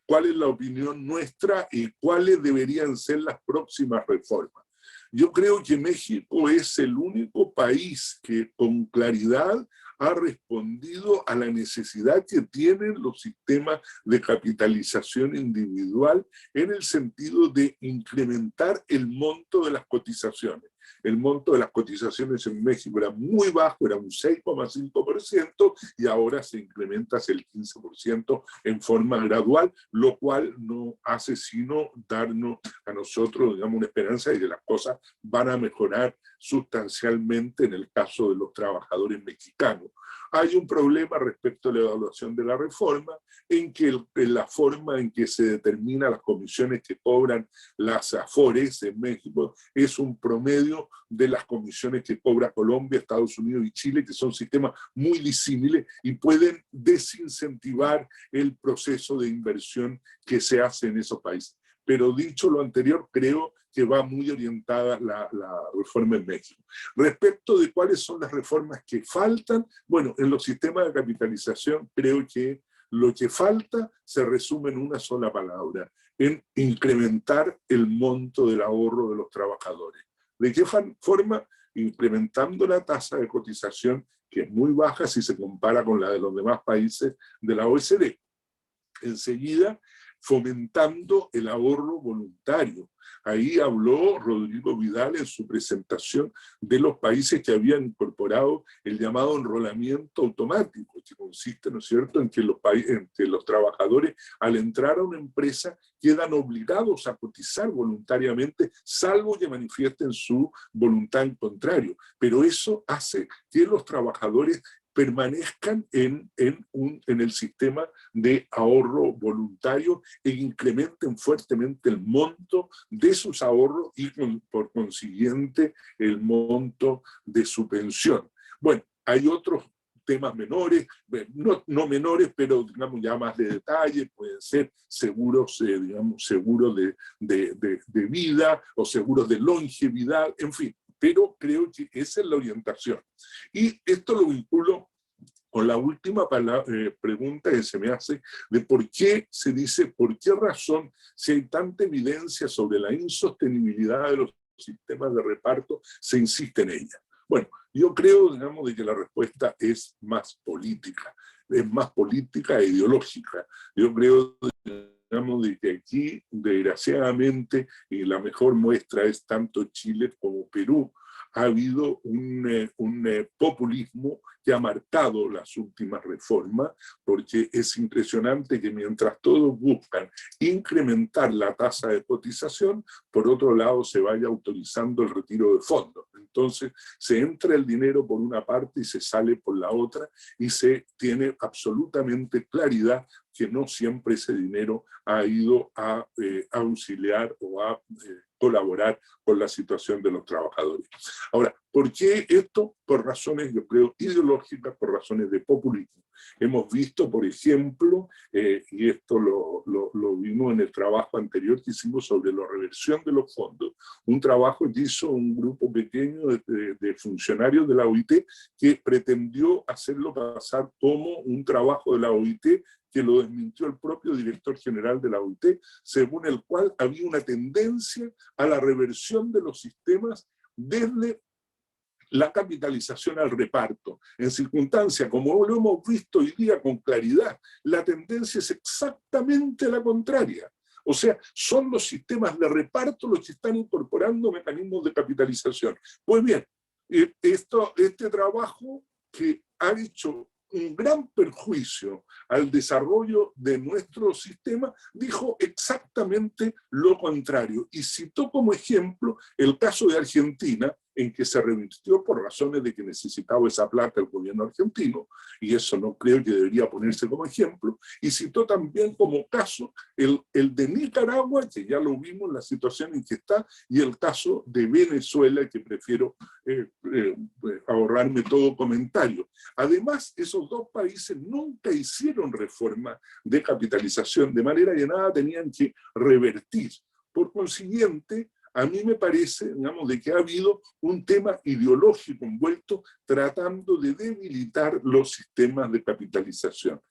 ¿Cuál es la opinión nuestra y cuáles deberían ser las próximas reformas? Yo creo que México es el único país que con claridad ha respondido a la necesidad que tienen los sistemas de capitalización individual en el sentido de incrementar el monto de las cotizaciones. El monto de las cotizaciones en México era muy bajo, era un 6,5%, y ahora se incrementa hacia el 15% en forma gradual, lo cual no hace sino darnos a nosotros, digamos, una esperanza de que las cosas van a mejorar sustancialmente en el caso de los trabajadores mexicanos. Hay un problema respecto a la evaluación de la reforma, en que la forma en que se determinan las comisiones que cobran las AFORES en México es un promedio de las comisiones que cobra Colombia, Estados Unidos y Chile, que son sistemas muy disímiles y pueden desincentivar el proceso de inversión que se hace en esos países. Pero dicho lo anterior, creo que va muy orientada la reforma en México. Respecto de cuáles son las reformas que faltan, bueno, en los sistemas de capitalización creo que lo que falta se resume en una sola palabra, en incrementar el monto del ahorro de los trabajadores. ¿De qué forma? Incrementando la tasa de cotización, que es muy baja si se compara con la de los demás países de la OECD. Enseguida, fomentando el ahorro voluntario. Ahí habló Rodrigo Vidal en su presentación de los países que habían incorporado el llamado enrolamiento automático, que consiste, ¿no es cierto?, en que los trabajadores, al entrar a una empresa, quedan obligados a cotizar voluntariamente, salvo que manifiesten su voluntad en contrario. Pero eso hace que los trabajadores permanezcan en el sistema de ahorro voluntario e incrementen fuertemente el monto de sus ahorros y por consiguiente el monto de su pensión. Bueno, hay otros temas menores, no menores, pero digamos ya más de detalle, pueden ser seguros, digamos, seguros de vida o seguros de longevidad, en fin. Pero creo que esa es la orientación. Y esto lo vinculo con la última pregunta que se me hace de por qué se dice, por qué razón, si hay tanta evidencia sobre la insostenibilidad de los sistemas de reparto, se insiste en ella. Bueno, yo creo, digamos, de que la respuesta es más política e ideológica. Yo creo, digamos, de que aquí, desgraciadamente, y la mejor muestra es tanto Chile como Perú, ha habido un populismo que ha marcado las últimas reformas, porque es impresionante que mientras todos buscan incrementar la tasa de cotización, por otro lado se vaya autorizando el retiro de fondos. Entonces se entra el dinero por una parte y se sale por la otra, y se tiene absolutamente claridad que no siempre ese dinero ha ido a auxiliar o a colaborar con la situación de los trabajadores. Ahora, ¿por qué esto? Por razones, yo creo, ideológicas, por razones de populismo. Hemos visto, por ejemplo, y esto lo vimos en el trabajo anterior que hicimos sobre la reversión de los fondos, un trabajo que hizo un grupo pequeño de funcionarios de la OIT que pretendió hacerlo pasar como un trabajo de la OIT, que lo desmintió el propio director general de la OIT, según el cual había una tendencia a la reversión de los sistemas desde la capitalización al reparto. En circunstancias, como lo hemos visto hoy día con claridad, la tendencia es exactamente la contraria. O sea, son los sistemas de reparto los que están incorporando mecanismos de capitalización. Pues bien, este trabajo que ha hecho un gran perjuicio al desarrollo de nuestro sistema, dijo exactamente lo contrario, y citó como ejemplo el caso de Argentina, en que se revirtió por razones de que necesitaba esa plata el gobierno argentino, y eso no creo que debería ponerse como ejemplo, y citó también como caso el de Nicaragua, que ya lo vimos, la situación en que está, y el caso de Venezuela, que prefiero ahorrarme todo comentario. Además, esos dos países nunca hicieron reforma de capitalización, de manera que nada tenían que revertir. Por consiguiente, a mí me parece, digamos, de que ha habido un tema ideológico envuelto tratando de debilitar los sistemas de capitalización.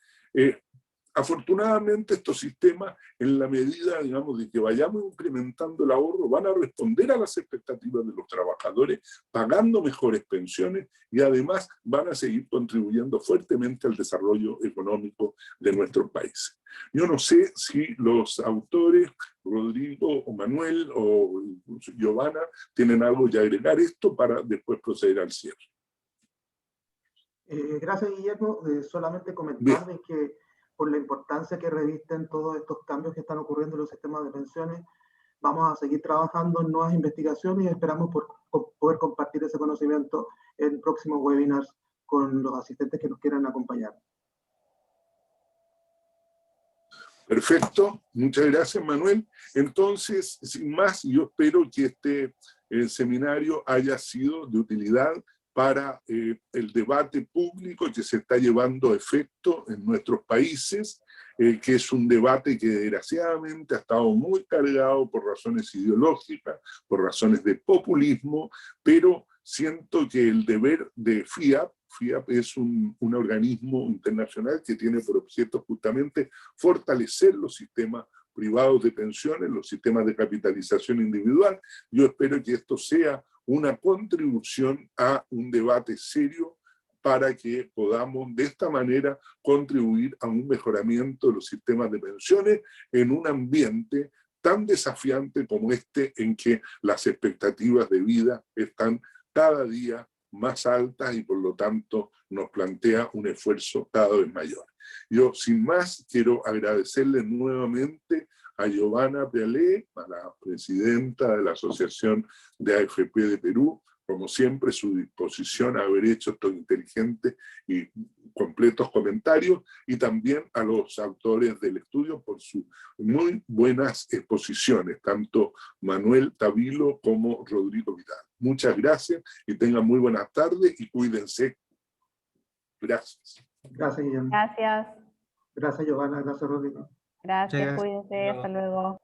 Afortunadamente estos sistemas, en la medida, digamos, de que vayamos incrementando el ahorro, van a responder a las expectativas de los trabajadores, pagando mejores pensiones, y además van a seguir contribuyendo fuertemente al desarrollo económico de nuestros países. Yo no sé si los autores, Rodrigo o Manuel o Giovanna, tienen algo que agregar esto para después proceder al cierre. Gracias, Guillermo. Solamente comentar de que por la importancia que revisten todos estos cambios que están ocurriendo en los sistemas de pensiones, vamos a seguir trabajando en nuevas investigaciones y esperamos poder compartir ese conocimiento en próximos webinars con los asistentes que nos quieran acompañar. Perfecto, muchas gracias, Manuel. Entonces, sin más, yo espero que este seminario haya sido de utilidad para el debate público que se está llevando a efecto en nuestros países, que es un debate que desgraciadamente ha estado muy cargado por razones ideológicas, por razones de populismo, pero siento que el deber de FIAP es un organismo internacional que tiene por objeto justamente fortalecer los sistemas privados de pensiones, los sistemas de capitalización individual. Yo espero que esto sea una contribución a un debate serio para que podamos de esta manera contribuir a un mejoramiento de los sistemas de pensiones en un ambiente tan desafiante como este, en que las expectativas de vida están cada día más altas y por lo tanto nos plantea un esfuerzo cada vez mayor. Yo, sin más, quiero agradecerle nuevamente a Giovanna Pealé, a la presidenta de la Asociación de AFP de Perú, como siempre, su disposición a haber hecho estos inteligentes y completos comentarios, y también a los autores del estudio por sus muy buenas exposiciones, tanto Manuel Tavilo como Rodrigo Vidal. Muchas gracias y tengan muy buenas tardes y cuídense. Gracias. Gracias, Guillermo. Gracias. Gracias, Giovanna. Gracias, Rodrigo. Gracias, cuídense. Hasta luego.